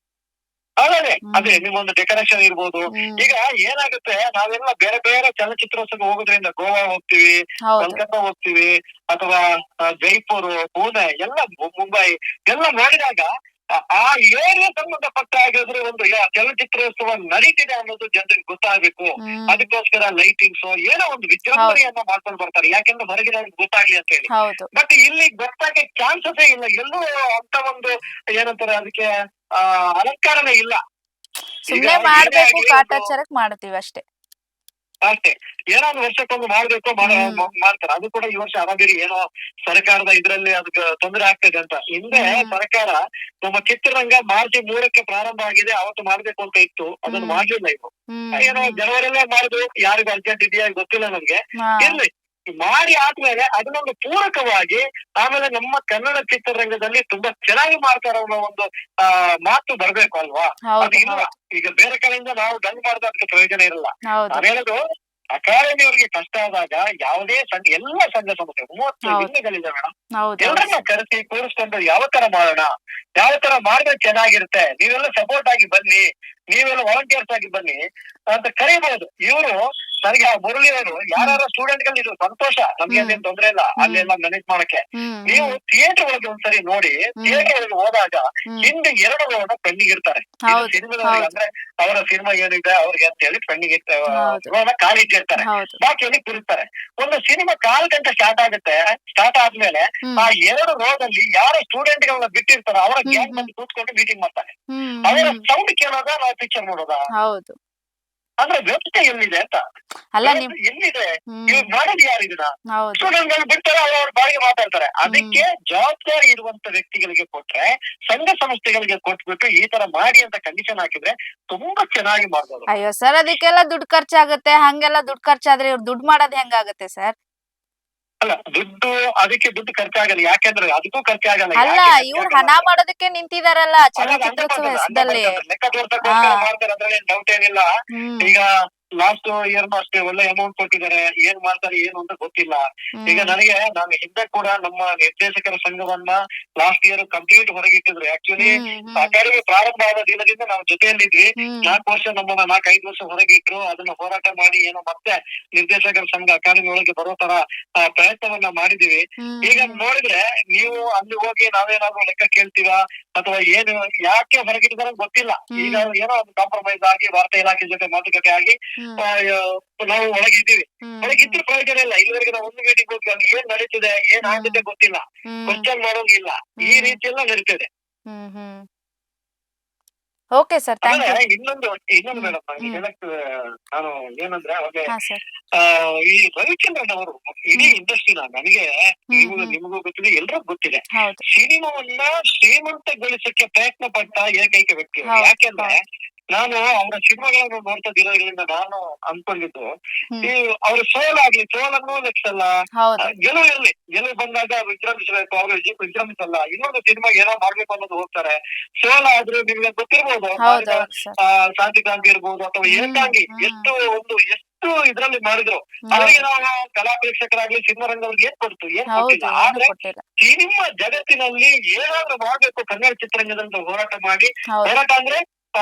ಅದೇ ನಿಮ್ಮೊಂದು ಡೆಕೋರೇಷನ್ ಇರ್ಬೋದು. ಈಗ ಏನಾಗುತ್ತೆ, ನಾವೆಲ್ಲ ಬೇರೆ ಬೇರೆ ಚಲನಚಿತ್ರೋತ್ಸವ ಹೋಗೋದ್ರಿಂದ ಗೋವಾ ಹೋಗ್ತಿವಿ, ಕೋಲ್ಕತ್ತಾ ಹೋಗ್ತಿವಿ, ಅಥವಾ ಜೈಪುರ್, ಪುಣೆ ಎಲ್ಲ, ಮುಂಬೈ ಎಲ್ಲ ನೋಡಿದಾಗ ಆ ಏರಿಯಾ ಸಂಬಂಧಪಟ್ಟ ಆಗಿದ್ರೆ ಒಂದು ಚಲನಚಿತ್ರೋತ್ಸವ ನಡೀತಿದೆ ಅನ್ನೋದು ಜನರಿಗೆ ಗೊತ್ತಾಗ್ಬೇಕು. ಅದಕ್ಕೋಸ್ಕರ ಲೈಟಿಂಗ್ಸ್ ಏನೋ ಒಂದು ವಿಜೃಂಭಣೆಯನ್ನ ಮಾಡ್ಕೊಂಡು ಬರ್ತಾರೆ, ಯಾಕೆಂದ್ರೆ ಹೊರಗಿನ ಗೊತ್ತಾಗ್ಲಿ ಅಂತ ಹೇಳಿ. ಬಟ್ ಇಲ್ಲಿ ಗೊತ್ತಾಗಕ್ಕೆ ಚಾನ್ಸಸ್ ಇಲ್ಲ, ಎಲ್ಲೂ ಅಂತ ಒಂದು ಏನಂತಾರೆ ಅದಕ್ಕೆ ಅಲಂಕಾರನೇ ಇಲ್ಲ. ಸುಮ್ಮನೆ ಮಾಡ್ಬೇಕು, ಕಾಟಾಚಾರಕ್ಕೆ ಮಾಡ್ತೀವಿ ಅಷ್ಟೇ. ಏನಾದ್ರು ವರ್ಷಕ್ಕೊಂದು ಮಾಡ್ಬೇಕು, ಮಾಡ್ತಾರೆ. ಅದು ಕೂಡ ಈ ವರ್ಷ ಅರಾಬಿರಿ ಏನೋ ಸರ್ಕಾರದ ಇದ್ರಲ್ಲಿ ಅದಕ್ಕೆ ತೊಂದರೆ ಆಗ್ತದೆ ಅಂತ. ಹಿಂದೆ ಸರ್ಕಾರ ನಮ್ಮ ಚಿತ್ರರಂಗ ಮಾರ್ಚ್ 3ಕ್ಕೆ ಪ್ರಾರಂಭ ಆಗಿದೆ, ಅವತ್ತು ಮಾಡ್ಬೇಕು ಅಂತ ಇತ್ತು, ಅದನ್ನು ಮಾಡ್ಲಿಲ್ಲ. ಇವು ಏನೋ ಜನವರಲ್ಲೇ ಮಾಡುದು, ಯಾರಿಗೂ ಅರ್ಜೆಂಟ್ ಇದೆಯಾ ಗೊತ್ತಿಲ್ಲ ನಮ್ಗೆ. ಇರ್ಲಿ, ಮಾಡಿ ಆದ್ಮೇಲೆ ಅದನ್ನೊಂದು ಪೂರಕವಾಗಿ ಆಮೇಲೆ ನಮ್ಮ ಕನ್ನಡ ಚಿತ್ರರಂಗದಲ್ಲಿ ತುಂಬಾ ಚೆನ್ನಾಗಿ ಮಾಡ್ತಾರ ಅನ್ನೋ ಒಂದು ಮಾತು ಬರ್ಬೇಕು ಅಲ್ವಾ? ಅದು ಇಲ್ಲ. ಈಗ ಬೇರೆ ಕಡೆಯಿಂದ ನಾವು ಡನ್ ಮಾಡಿದ ಅದಕ್ಕೆ ಪ್ರಯೋಜನ ಇರಲ್ಲ. ನಾನು ಹೇಳೋದು, ಅಕಾಡೆಮಿ ಅವರಿಗೆ ಕಷ್ಟ ಆದಾಗ ಯಾವುದೇ ಎಲ್ಲ ಸಂಘ ಸಂಸ್ಥೆ 30 ವಿಂಗಗಳಿದೆ ಮೇಡಮ್, ಎಲ್ಲರನ್ನ ಕರೆಸಿ ಕೂರಿಸ್ಕೊಂಡು ಯಾವ ತರ ಮಾಡೋಣ, ಯಾವ ತರ ಮಾಡಿದ್ರೆ ಚೆನ್ನಾಗಿರುತ್ತೆ, ನೀವೆಲ್ಲ ಸಪೋರ್ಟ್ ಆಗಿ ಬನ್ನಿ, ನೀವೆಲ್ಲ ವಾಲಂಟಿಯರ್ಸ್ ಆಗಿ ಬನ್ನಿ ಅಂತ ಕರೀಬಹುದು. ಇವರು ನನಗೆ ಆ ಮುರಳಿ ಅವರು ಯಾರು ಸ್ಟೂಡೆಂಟ್ ಗಳು ಇದು ಸಂತೋಷ, ನಮ್ಗೆ ಅದೇನ್ ತೊಂದ್ರೆ ಇಲ್ಲ ಅಲ್ಲೆಲ್ಲ ಮ್ಯಾನೇಜ್ ಮಾಡಕ್ಕೆ. ನೀವು ಥಿಯೇಟರ್ ಒಳಗೆ ಒಂದ್ಸರಿ ನೋಡಿ, ಥಿಯೇಟರ್ ಒಳಗೆ ಹೋದಾಗ ಹಿಂದೆ 2 ರೋಡ್ ಪೆಂಡಿಗಿರ್ತಾರೆ ಸಿನಿಮಾದವ್ರಿಗೆ. ಅಂದ್ರೆ ಅವರ ಸಿನಿಮಾ ಏನಿದೆ ಅವ್ರಿಗೆ ಅಂತ ಹೇಳಿ ಪೆಂಡಿಗೆ ಖಾಲಿ ಇಟ್ಟಿರ್ತಾರೆ, ಬಾಕಿಯಲ್ಲಿ ಕೂರಿಸ್ತಾರೆ. ಒಂದು ಸಿನಿಮಾ 1/4 ಗಂಟೆ ಸ್ಟಾರ್ಟ್ ಆದ್ಮೇಲೆ ಆ 2 ರೋಡ್ ಅಲ್ಲಿ ಯಾರು ಸ್ಟೂಡೆಂಟ್ ಗಳನ್ನ ಬಿಟ್ಟಿರ್ತಾರೋ ಅವರ ಗ್ಯಾಂಗ್ ಬಂದು ಕೂತ್ಕೊಂಡು ಮೀಟಿಂಗ್ ಮಾಡ್ತಾರೆ. ಅವರ ಸೌಂಡ್ ಕೇಳೋದ, ನಾವು ಪಿಕ್ಚರ್ ನೋಡೋದ? ಅಂದ್ರೆ ವ್ಯವಸ್ಥೆ ಎಲ್ಲಿದೆ ಅಂತ, ಎಲ್ಲಿದೆ ಇವ್ರು ಮಾಡೋದು ಯಾರು? ಇದನ್ನ ಸ್ಟೂಡೆಂಟ್ ಗಳು ಬಿಡ್ತಾರೆ, ಅವ್ರ ಬಾಯಿಗೆ ಮಾತಾಡ್ತಾರೆ. ಅದಕ್ಕೆ ಜವಾಬ್ದಾರಿ ಇರುವಂತ ವ್ಯಕ್ತಿಗಳಿಗೆ ಕೊಟ್ರೆ, ಸಂಘ ಸಂಸ್ಥೆಗಳಿಗೆ ಕೊಟ್ಬಿಟ್ಟು ಈ ತರ ಮಾಡಿ ಅಂತ ಕಂಡೀಷನ್ ಹಾಕಿದ್ರೆ ತುಂಬಾ ಚೆನ್ನಾಗಿ ಮಾಡ್ಬೋದು. ಅಯ್ಯೋ ಸರ್, ಅದಕ್ಕೆಲ್ಲ ದುಡ್ಡು ಖರ್ಚಾಗುತ್ತೆ. ಹಂಗೆಲ್ಲ ದುಡ್ಡು ಖರ್ಚಾದ್ರೆ ಇವ್ರು ದುಡ್ಡು ಮಾಡೋದ್ ಹೆಂಗಾಗುತ್ತೆ ಸರ್? ಅಲ್ಲ, ಅದಕ್ಕೆ ದುಡ್ಡು ಖರ್ಚಾಗಲ್ಲ, ಯಾಕೆಂದ್ರೆ ಅದಕ್ಕೂ ಖರ್ಚಾಗಲ್ಲ. ಅಲ್ಲ, ಇವ್ರು ಹಣ ಮಾಡೋದಕ್ಕೆ ನಿಂತಿದಾರಲ್ಲ ಚಲನಚಿತ್ರೋತ್ಸವ ಹೆಸರಲ್ಲಿ. ಲೆಕ್ಕ ತೋರ್ಸಕ್ಕೆ ಮಾಡ್ತಾರೆ, ಅದ್ರಲ್ಲಿ ಡೌಟ್ ಏನಿಲ್ಲ. ಈಗ ಲಾಸ್ಟ್ ಇಯರ್ನು ಅಷ್ಟೇ ಒಳ್ಳೆ ಅಮೌಂಟ್ ಕೊಟ್ಟಿದ್ದಾರೆ, ಏನ್ ಮಾಡ್ತಾರೆ ಏನು ಅಂತ ಗೊತ್ತಿಲ್ಲ. ಈಗ ನಾನು ಹಿಂದೆ ಕೂಡ ನಮ್ಮ ನಿರ್ದೇಶಕರ ಸಂಘವನ್ನ ಲಾಸ್ಟ್ ಇಯರ್ ಕಂಪ್ಲೀಟ್ ಹೊರಗಿಟ್ಟಿದ್ರು. ಆಕ್ಚುಲಿ ಅಕಾಡೆಮಿ ಪ್ರಾರಂಭ ಆದ ದಿನದಿಂದ ನಾವು ಜೊತೆಯಲ್ಲಿದ್ವಿ. 4 ವರ್ಷ ನಮ್ಮನ್ನ 4-5 ವರ್ಷ ಹೊರಗಿಟ್ರು. ಅದನ್ನ ಹೋರಾಟ ಮಾಡಿ ಏನೋ ಮತ್ತೆ ನಿರ್ದೇಶಕರ ಸಂಘ ಅಕಾಡೆಮಿ ಒಳಗೆ ಬರೋ ತರ ಪ್ರಯತ್ನವನ್ನ ಮಾಡಿದೀವಿ. ಈಗ ನೋಡಿದ್ರೆ ನೀವು ಅಲ್ಲಿ ಹೋಗಿ ನಾವೇನಾದ್ರೂ ಲೆಕ್ಕ ಕೇಳ್ತೀವ ಅಥವಾ ಏನು ಯಾಕೆ ಹೊರಗಿಟ್ಟಿದಾರ ಗೊತ್ತಿಲ್ಲ. ಈಗ ಏನೋ ಒಂದು ಕಾಂಪ್ರಮೈಸ್ ಆಗಿ ವಾರ್ತಾ ಇಲಾಖೆ ಜೊತೆ ಮಾತುಕತೆ ಆಗಿ ನಾವು ಒಳಗಿದ್ದೀವಿ. ಒಳಗಿದ್ರೆ ಪ್ರಯೋಜನ ಇಲ್ಲ. ಇಲ್ಲಿವರೆಗೆ ನಾವು ಒಂದು ಮೀಟಿಂಗ್ ಹೋಗಿ ಅಲ್ಲಿ ಏನ್ ನಡೀತಿದೆ, ಏನ್ ಆಗುತ್ತೆ ಗೊತ್ತಿಲ್ಲ, ಕ್ವಶನ್ ಮಾಡೋಂಗಿಲ್ಲ. ಈ ರೀತಿ ಎಲ್ಲ ನಡೀತದೆ. ಓಕೆ ಸರ್, ಇನ್ನೊಂದು ಮೇಡಮ್ ನಾನು ಏನಂದ್ರೆ ಅವಾಗ ಈ ರವಿಚಂದ್ರನ್ ಅವರು ಇಡೀ ಇಂಡಸ್ಟ್ರಿನ ನನಗೆ ನಿಮಗೂ ಗೊತ್ತಿದೆ, ಎಲ್ರಿಗೂ ಗೊತ್ತಿದೆ, ಸಿನಿಮಾವನ್ನ ಶ್ರೀಮಂತಗೊಳಿಸಕ್ಕೆ ಪ್ರಯತ್ನ ಪಟ್ಟ ಏಕೈಕ ವ್ಯಕ್ತಿ. ಯಾಕೆಂದ್ರೆ ನಾನು ಅವರ ಸಿನಿಮಾಗಳನ್ನು ನೋಡ್ತಾ ದಿನಗಳಿಂದ ನಾನು ಅನ್ಕೊಂಡಿದ್ದು, ಅವ್ರ ಸೋಲನ್ನು ಲೆಕ್ಸಲ್ಲ, ಗೆಲುವು ಬಂದಾಗ ವಿಜೃಂಭಿಸಬೇಕು, ಅವ್ರು ವಿಜೃಂಭಿಸಲ್ಲ. ಇನ್ನೊಂದು ಸಿನಿಮಾ ಏನೋ ಮಾಡ್ಬೇಕು ಅನ್ನೋದು ಹೋಗ್ತಾರೆ. ಸೋಲ ಆದ್ರೂ ನಿಮ್ಗೆ ಗೊತ್ತಿರ್ಬೋದು, ಶಾಂತಿಕಾಂತಿ ಇರ್ಬೋದು ಅಥವಾ ಏಕಾಂಗಿ ಎಷ್ಟು ಇದ್ರಲ್ಲಿ ಮಾಡಿದ್ರು. ಅವರಿಗೆ ನಾವು ಕಲಾ ಪ್ರೇಕ್ಷಕರಾಗ್ಲಿ ಸಿನಿಮಾ ರಂಗವ್ರಿಗೆ ಏನ್ ಕೊಡ್ತು, ಏನ್ ಕೊಟ್ಟಿಲ್ಲ. ಆದ್ರೆ ಸಿನಿಮಾ ಜಗತ್ತಿನಲ್ಲಿ ಏನಾದ್ರೂ ಮಾಡ್ಬೇಕು ಕನ್ನಡ ಚಿತ್ರರಂಗದಂತ ಹೋರಾಟ ಮಾಡಿ, ಹೋರಾಟ ಅಂದ್ರೆ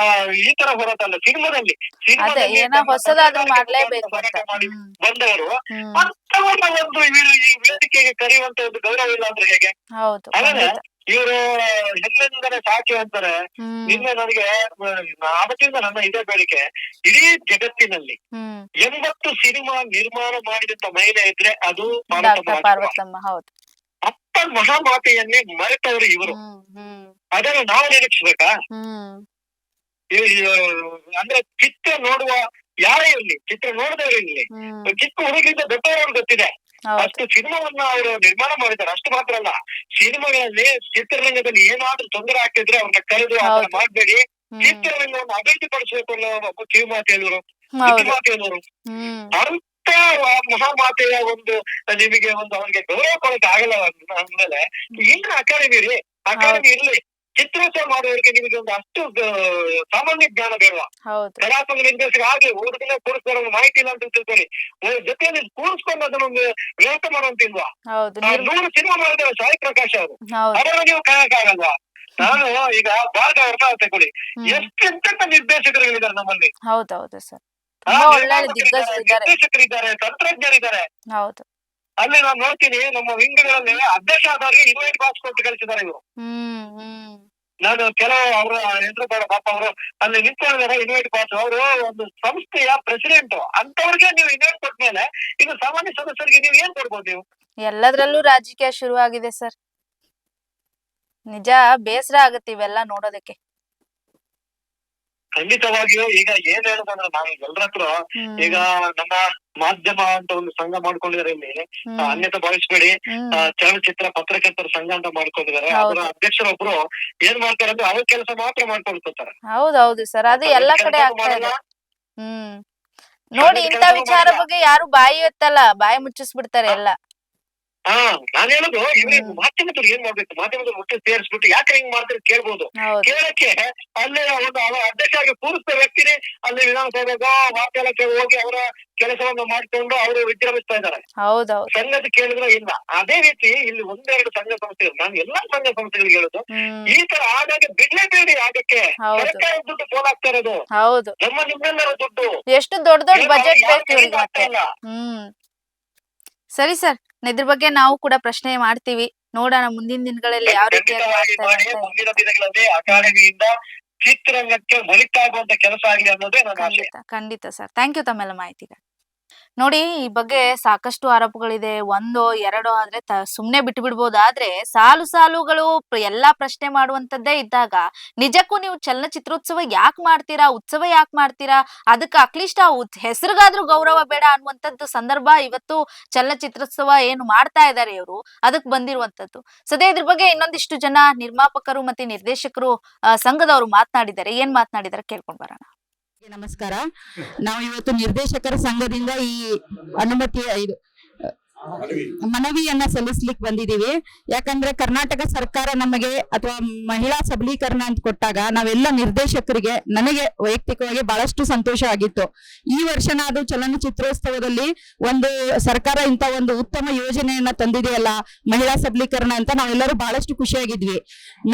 ಈ ತರ ಹೊರತಲ್ಲ ಸಿನಿಮಾದಲ್ಲಿ ಅದೇ ಏನೋ ಹೊಸದಾದ್ರೂ ಮಾಡ್ಲೇಬೇಕು ಅಂತ. ಮಾಡಿ ಬಂದವರು ಹ್ಮ್ ಅಂತವನ್ನ ಒಂದು ಈ ವೇದಿಕೆಗೆ ಕರೆಯುವಂತ ಒಂದು ಗೌರವ ಇಲ್ಲ ಅಂದ್ರೆ ಹೇಗೆ? ಹೌದು ಆಮೇಲೆ ಖಂಡಿತ. ಇವರು ಹೆಮ್ಮೆಂದರೆ ಸಾಕಿ ಅಂತಾರೆ. ನಿನ್ನೆ ನನಗೆ ಆವತ್ತಿಂದ ನನ್ನ ಇದೇ ಬೇಡಿಕೆ, ಇಡೀ ಜಗತ್ತಿನಲ್ಲಿ 80 ಸಿನಿಮಾ ನಿರ್ಮಾಣ ಮಾಡಿದಂತ ಮಹಿಳೆ ಇದ್ರೆ ಅದು ಡಾಕ್ಟರ್ ಪಾರ್ವತಮ್ಮ. ಹೌದು. ಅಪ್ಪ ಮಹಾಮಾತೆಯನ್ನೇ ಮರೆತವರು ಇವರು. ಅದನ್ನು ನಾವು ನೆನಪಿಸ್ಬೇಕಾ? ಅಂದ್ರೆ ಚಿತ್ರ ನೋಡುವ ಯಾರೇ ಇರ್ಲಿ, ಚಿತ್ರ ನೋಡದವ್ರು ಇರ್ಲಿ, ಚಿಕ್ಕ ಹುಡುಗಿಂದ ದೊಡ್ಡವರು ಗೊತ್ತಿದೆ ಅಷ್ಟು ಸಿನಿಮಾವನ್ನ ಅವರು ನಿರ್ಮಾಣ ಮಾಡಿದ್ದಾರೆ. ಅಷ್ಟು ಮಾತ್ರ ಅಲ್ಲ, ಸಿನಿಮಾಗಳಲ್ಲಿ ಚಿತ್ರರಂಗದಲ್ಲಿ ಏನಾದ್ರೂ ತೊಂದರೆ ಆಗ್ತಿದ್ರೆ ಅವ್ರನ್ನ ಕರೆದು ಆತರ ಮಾಡ್ಬೇಡಿ, ಚಿತ್ರರಂಗವನ್ನು ಅಭಿವೃದ್ಧಿಪಡಿಸಬೇಕು ಅನ್ನೋ ಕಿವಿಮಾತು ಹೇಳಿದ್ರು, ಮಾತು ಹೇಳಿದ್ರು. ಅಂತ ಮಹಾಮಾತೆಯ ಒಂದು ನಿಮಗೆ ಒಂದು ಅವ್ರಿಗೆ ಗೌರವ ಕೊಡಕ್ಕೆ ಆಗಲ್ಲ ಅಂದ್ಮೇಲೆ ಏನು ಅಕಾಡೆಮಿ ರೀ? ಅಕಾಡೆಮಿ ಇರ್ಲಿ, ಚಿತ್ರೋತ್ಸವ ಮಾಡುವವರಿಗೆ ನಿಮಗೆ ಒಂದು ಅಷ್ಟು ಸಾಮಾನ್ಯ ಜ್ಞಾನ ಬೇಡವಾ? ಕಲಾತ್ಮಕ ನಿರ್ದೇಶಕ ಆಗ್ಲಿ, ಹುಡುಗನ ಕೂರಿಸ್ಕೊಳ್ಳೋ ಮಾಹಿತಿ ಇಲ್ಲ ಅಂತ ತಿಳ್ಕೊಳ್ಳಿ, ಜೊತೆಯಲ್ಲಿ ಕೂರಿಸ್ಕೊಂಡು ಅದನ್ನೊಂದು ವ್ಯವಸ್ಥೆ ಮಾಡುವಂತಿಲ್ವಾ? 100 ಸಿನಿಮಾ ಮಾಡಿದ್ದಾರೆ ಸಾಯಿ ಪ್ರಕಾಶ್ ಅವರು, ಅವರನ್ನು ನೀವು ಕಾಯಕ್ಕಾಗಲ್ವಾ? ನಾನು ಈಗ ಭಾಗ ಅವ್ರನ್ನ ತಗೊಳ್ಳಿ, ಎಷ್ಟೆಂತ ನಿರ್ದೇಶಕರುಗಳಿದ್ದಾರೆ ನಮ್ಮಲ್ಲಿ. ಹೌದೌದು ಸರ್, ನಿರ್ದೇಶಕರಿದ್ದಾರೆ, ತಂತ್ರಜ್ಞರಿದ್ದಾರೆ. ಹೌದು. ಅಲ್ಲಿ ನಾನು ನೋಡ್ತೀನಿ ನಮ್ಮ ವಿಂಗ್ಗಳಲ್ಲಿ ಅಧ್ಯಕ್ಷ ಆದವರಿಗೆ ಇನ್ವೈಟ್ ಬಾಕ್ಸ್ ಕೊಟ್ಟು ಕಳಿಸಿದ್ದಾರೆ ಇವರು. ನಾನು ಕೆಲವು ಅವರ ಹೆಸರು ಬೇಡ ಪಾಪ, ಅವರು ಅಲ್ಲಿ ನಿಂತ್ಕೊಂಡಿದ್ದಾರೆ ಇನ್ವೈಟ್ ಬಾಕ್ಸ್. ಅವರು ಒಂದು ಸಂಸ್ಥೆಯ ಪ್ರೆಸಿಡೆಂಟ್, ಅಂತವ್ರಿಗೆ ನೀವು ಇನ್ವೈಟ್ ಕೊಟ್ಮೇಲೆ ಇನ್ನು ಸಾಮಾನ್ಯ ಸದಸ್ಯರಿಗೆ ನೀವು ಏನ್ ಕೊಡ್ಬೋದು? ನೀವು ಎಲ್ಲದ್ರಲ್ಲೂ ರಾಜಕೀಯ ಶುರುವಾಗಿದೆ ಸರ್. ನಿಜ ಬೇಸರ ಆಗುತ್ತೆ ಇವೆಲ್ಲ ನೋಡೋದಕ್ಕೆ. ಖಂಡಿತವಾಗಿಯೂ ಈಗ ಏನ್ ಹೇಳೋದಂದ್ರೆ, ನಾವು ಎಲ್ಲರ ಹತ್ರ ಈಗ ನಮ್ಮ ಮಾಧ್ಯಮ ಅಂತ ಒಂದು ಸಂಘ ಮಾಡ್ಕೊಂಡಿದ್ದಾರೆ, ಇಲ್ಲಿ ಅನ್ಯತಾ ಭಾವಿಸ್ಬೇಡಿ, ಚಲನಚಿತ್ರ ಪತ್ರಕರ್ತರ ಸಂಘ ಅಂತ ಮಾಡ್ಕೊಂಡಿದ್ದಾರೆ. ಅದರ ಅಧ್ಯಕ್ಷರೊಬ್ರು ಏನ್ ಮಾಡ್ತಾರೆ ಅಂದ್ರೆ ಅವ್ರ ಕೆಲಸ ಮಾತ್ರ ಮಾಡ್ಕೊಳ್ತಾರೆ. ಹೌದೌದು ಸರ್, ಅದು ಎಲ್ಲಾ ಕಡೆ ಆಗ್ತಾ ಇದೆ. ನೋಡಿ, ಇಂತ ವಿಚಾರ ಬಗ್ಗೆ ಯಾರು ಬಾಯಿ ಎತ್ತಲ್ಲ, ಬಾಯಿ ಮುಚ್ಚಿಸ್ಬಿಡ್ತಾರೆ ಎಲ್ಲ. ನಾನ್ ಹೇಳುದು ಇವ್ರಿಗೆ ಮಾಧ್ಯಮದವ್ರು ಏನ್ ಮಾಡ್ಬೇಕು, ಮಾಧ್ಯಮದವ್ರು ಒಟ್ಟು ಸೇರಿಸ್ಬಿಟ್ಟು ಯಾಕೆ ಹಿಂಗ್ ಮಾಡ್ತಾರೆ ಕೇಳ್ಬೋದು. ಕೇಳಕ್ಕೆ ಅಲ್ಲೇ ಒಂದು ಅಧ್ಯಕ್ಷ ಆಗಿ ಕೂರಿಸಿದ ವ್ಯಕ್ತಿನೇ ಅಲ್ಲಿ ವಿಧಾನಸೌಧದ ವಾರ್ತೆಲಕ್ಕೆ ಹೋಗಿ ಅವರ ಕೆಲಸವನ್ನು ಮಾಡ್ಕೊಂಡು ಅವರು ವಿಜೃಂಭಿಸ್ತಾ ಇದ್ದಾರೆ. ಸಂಘದ ಕೇಳಿದ್ರೆ ಇಲ್ಲ. ಅದೇ ರೀತಿ ಇಲ್ಲಿ ಒಂದೆರಡು ಸಂಘ ಸಂಸ್ಥೆಗಳು, ನಾನು ಎಲ್ಲಾ ಸಂಘ ಸಂಸ್ಥೆಗಳಿಗೆ ಹೇಳುದು, ಈ ತರ ಆದಾಗ ಬಿಡ್ಲೇಬೇಡಿ. ಆಗಕ್ಕೆ ಸರ್ಕಾರ ದುಡ್ಡು ಫೋನ್ ಆಗ್ತಾ ಇರೋದು, ನಮ್ಮ ನಿಮ್ಮೆಲ್ಲರ ದುಡ್ಡು. ಎಷ್ಟು ದೊಡ್ಡ ದೊಡ್ಡ ಬಜೆಟ್ ಬೇಕು ಇವ್ರಿಗೆ ಮತ್ತೆ. ಸರಿ ಸರ್, ಇದ್ರ ಬಗ್ಗೆ ನಾವು ಕೂಡ ಪ್ರಶ್ನೆ ಮಾಡ್ತೀವಿ, ನೋಡೋಣ ಮುಂದಿನ ದಿನಗಳಲ್ಲಿ ಯಾವ ರೀತಿ ಮುಂದಿನ ದಿನಗಳಲ್ಲಿ ಅಕಾಡೆಮಿಯಿಂದ ಚಿತ್ರರಂಗಕ್ಕೆ ಒಳಿತಾಗುವಂತ ಕೆಲಸ ಆಗಲಿ ಅನ್ನೋದೇ ನನ್ನ ಆಶಯ. ಖಂಡಿತ ಸರ್, ಥ್ಯಾಂಕ್ ಯು ತಮ್ಮೆಲ್ಲ ಮಾಹಿತಿಗೆ. ನೋಡಿ, ಈ ಬಗ್ಗೆ ಸಾಕಷ್ಟು ಆರೋಪಗಳಿದೆ. ಒಂದೋ ಎರಡೋ ಆದ್ರೆ ಸುಮ್ನೆ ಬಿಟ್ಟು ಬಿಡ್ಬೋದು. ಆದ್ರೆ ಸಾಲು ಸಾಲುಗಳು ಎಲ್ಲಾ ಪ್ರಶ್ನೆ ಮಾಡುವಂತದ್ದೇ ಇದ್ದಾಗ ನಿಜಕ್ಕೂ ನೀವು ಚಲನಚಿತ್ರೋತ್ಸವ ಯಾಕೆ ಮಾಡ್ತೀರಾ, ಉತ್ಸವ ಯಾಕೆ ಮಾಡ್ತೀರಾ, ಅದಕ್ಕೆ ಅಟ್ಲೀಸ್ಟ್ ಆ ಹೆಸರಿಗಾದ್ರೂ ಗೌರವ ಬೇಡ ಅನ್ನುವಂಥದ್ದು ಸಂದರ್ಭ ಇವತ್ತು ಚಲನಚಿತ್ರೋತ್ಸವ ಏನು ಮಾಡ್ತಾ ಇದ್ದಾರೆ ಇವರು, ಅದಕ್ಕೆ ಬಂದಿರುವಂತದ್ದು. ಸದ್ಯ ಇದ್ರ ಬಗ್ಗೆ ಇನ್ನೊಂದಿಷ್ಟು ಜನ ನಿರ್ಮಾಪಕರು ಮತ್ತೆ ನಿರ್ದೇಶಕರು ಸಂಘದವರು ಮಾತನಾಡಿದ್ದಾರೆ. ಏನ್ ಮಾತನಾಡಿದ್ದಾರೆ ಕೇಳ್ಕೊಂಡ್ ಬರೋಣ. ನಮಸ್ಕಾರ. ನಾವು ಇವತ್ತು ನಿರ್ದೇಶಕರ ಸಂಘದಿಂದ ಈ ಅನುಮತಿ ಮನವಿಯನ್ನ ಸಲ್ಲಿಸ್ಲಿಕ್ಕೆ ಬಂದಿದ್ದೀವಿ. ಯಾಕಂದ್ರೆ ಕರ್ನಾಟಕ ಸರ್ಕಾರ ನಮಗೆ ಅಥವಾ ಮಹಿಳಾ ಸಬಲೀಕರಣ ಅಂತ ಕೊಟ್ಟಾಗ ನಾವೆಲ್ಲ ನಿರ್ದೇಶಕರಿಗೆ, ನನಗೆ ವೈಯಕ್ತಿಕವಾಗಿ ಬಹಳಷ್ಟು ಸಂತೋಷ ಆಗಿತ್ತು. ಈ ವರ್ಷನಾದ್ರೂ ಚಲನಚಿತ್ರೋತ್ಸವದಲ್ಲಿ ಒಂದು ಸರ್ಕಾರ ಇಂತ ಒಂದು ಉತ್ತಮ ಯೋಜನೆಯನ್ನ ತಂದಿದೆಯಲ್ಲ ಮಹಿಳಾ ಸಬಲೀಕರಣ ಅಂತ, ನಾವೆಲ್ಲರೂ ಬಹಳಷ್ಟು ಖುಷಿಯಾಗಿದ್ವಿ.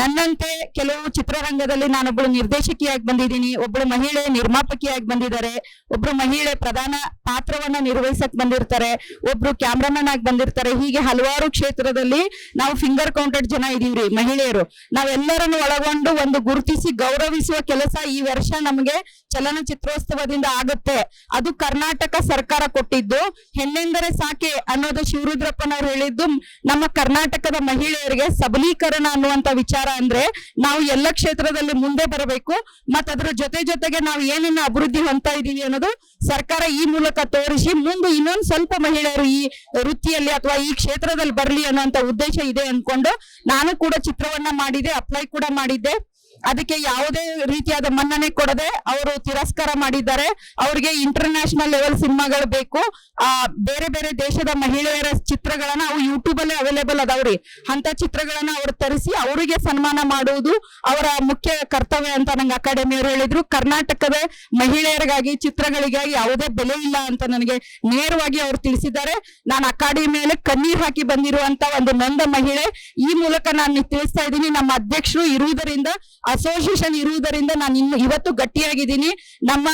ನನ್ನಂತೆ ಕೆಲವು ಚಿತ್ರರಂಗದಲ್ಲಿ ನಾನೊಬ್ಬಳು ನಿರ್ದೇಶಕಿಯಾಗಿ ಬಂದಿದ್ದೀನಿ, ಒಬ್ಬಳು ಮಹಿಳೆ ನಿರ್ಮಾಪಕಿಯಾಗಿ ಬಂದಿದ್ದಾರೆ, ಒಬ್ರು ಮಹಿಳೆ ಪ್ರಧಾನ ಪಾತ್ರವನ್ನ ನಿರ್ವಹಿಸಕ್ ಬಂದಿರ್ತಾರೆ, ಒಬ್ರು ಕ್ಯಾಮ್ರಾ ಆಗಿ ಬಂದಿರ್ತಾರೆ. ಹೀಗೆ ಹಲವಾರು ಕ್ಷೇತ್ರದಲ್ಲಿ ನಾವು ಫಿಂಗರ್ ಕೌಂಟೆಡ್ ಜನ ಇದೀವ್ರಿ ಮಹಿಳೆಯರು. ನಾವೆಲ್ಲರನ್ನು ಒಳಗೊಂಡು ಒಂದು ಗುರುತಿಸಿ ಗೌರವಿಸುವ ಕೆಲಸ ಈ ವರ್ಷ ನಮಗೆ ಚಲನಚಿತ್ರೋತ್ಸವದಿಂದ ಆಗುತ್ತೆ. ಅದು ಕರ್ನಾಟಕ ಸರ್ಕಾರ ಕೊಟ್ಟಿದ್ದು. ಹೆಣ್ಣೆಂದರೆ ಸಾಕೆ ಅನ್ನೋದು ಶಿವರುದ್ರಪ್ಪನವ್ರು ಹೇಳಿದ್ದು. ನಮ್ಮ ಕರ್ನಾಟಕದ ಮಹಿಳೆಯರಿಗೆ ಸಬಲೀಕರಣ ಅನ್ನುವಂತ ವಿಚಾರ ಅಂದ್ರೆ ನಾವು ಎಲ್ಲ ಕ್ಷೇತ್ರದಲ್ಲಿ ಮುಂದೆ ಬರಬೇಕು, ಮತ್ತ ಅದರ ಜೊತೆಗೆ ನಾವು ಏನೇನು ಅಭಿವೃದ್ಧಿ ಹೊಂದ್ತಾ ಇದೀವಿ ಅನ್ನೋದು ಸರ್ಕಾರ ಈ ಮೂಲಕ ತೋರಿಸಿ ಮುಂದೆ ಇನ್ನೊಂದು ಸ್ವಲ್ಪ ಮಹಿಳೆಯರು ಈ ವೃತ್ತಿಯಲ್ಲಿ ಅಥವಾ ಈ ಕ್ಷೇತ್ರದಲ್ಲಿ ಬರ್ಲಿ ಅನ್ನುವಂತ ಉದ್ದೇಶ ಇದೆ ಅನ್ಕೊಂಡು ನಾನು ಕೂಡ ಚಿತ್ರವನ್ನ ಮಾಡಿದೆ, ಅಪ್ಲೈ ಕೂಡ ಮಾಡಿದ್ದೆ. ಅದಕ್ಕೆ ಯಾವುದೇ ರೀತಿಯಾದ ಮನ್ನಣೆ ಕೊಡದೆ ಅವರು ತಿರಸ್ಕಾರ ಮಾಡಿದ್ದಾರೆ. ಅವ್ರಿಗೆ ಇಂಟರ್ನ್ಯಾಷನಲ್ ಲೆವೆಲ್ ಸಿನಿಮಾಗಳು ಬೇಕು. ಬೇರೆ ಬೇರೆ ದೇಶದ ಮಹಿಳೆಯರ ಚಿತ್ರಗಳನ್ನ ಅವು ಯೂಟ್ಯೂಬ್ ಅಲ್ಲಿ ಅವೈಲೇಬಲ್ ಅದಾವ್ರಿ, ಅಂತ ಚಿತ್ರಗಳನ್ನ ಅವ್ರು ತರಿಸಿ ಅವರಿಗೆ ಸನ್ಮಾನ ಮಾಡುವುದು ಅವರ ಮುಖ್ಯ ಕರ್ತವ್ಯ ಅಂತ ನಂಗೆ ಅಕಾಡೆಮಿಯವರು ಹೇಳಿದ್ರು. ಕರ್ನಾಟಕದ ಮಹಿಳೆಯರಿಗಾಗಿ ಚಿತ್ರಗಳಿಗಾಗಿ ಯಾವುದೇ ಬೆಲೆ ಇಲ್ಲ ಅಂತ ನನಗೆ ನೇರವಾಗಿ ಅವರು ತಿಳಿಸಿದ್ದಾರೆ. ನಾನು ಅಕಾಡೆಮಿ ಮೇಲೆ ಕಣ್ಣೀರ್ ಹಾಕಿ ಬಂದಿರುವಂತ ಒಂದು ನೊಂದ ಮಹಿಳೆ. ಈ ಮೂಲಕ ನಾನು ತಿಳಿಸ್ತಾ ಇದ್ದೀನಿ, ನಮ್ಮ ಅಧ್ಯಕ್ಷರು ಇರುವುದರಿಂದ ಅಸೋಸಿಯೇಷನ್ ಇರುವುದರಿಂದ ನಾನು ಇವತ್ತು ಗಟ್ಟಿಯಾಗಿದ್ದೀನಿ. ನಮ್ಮ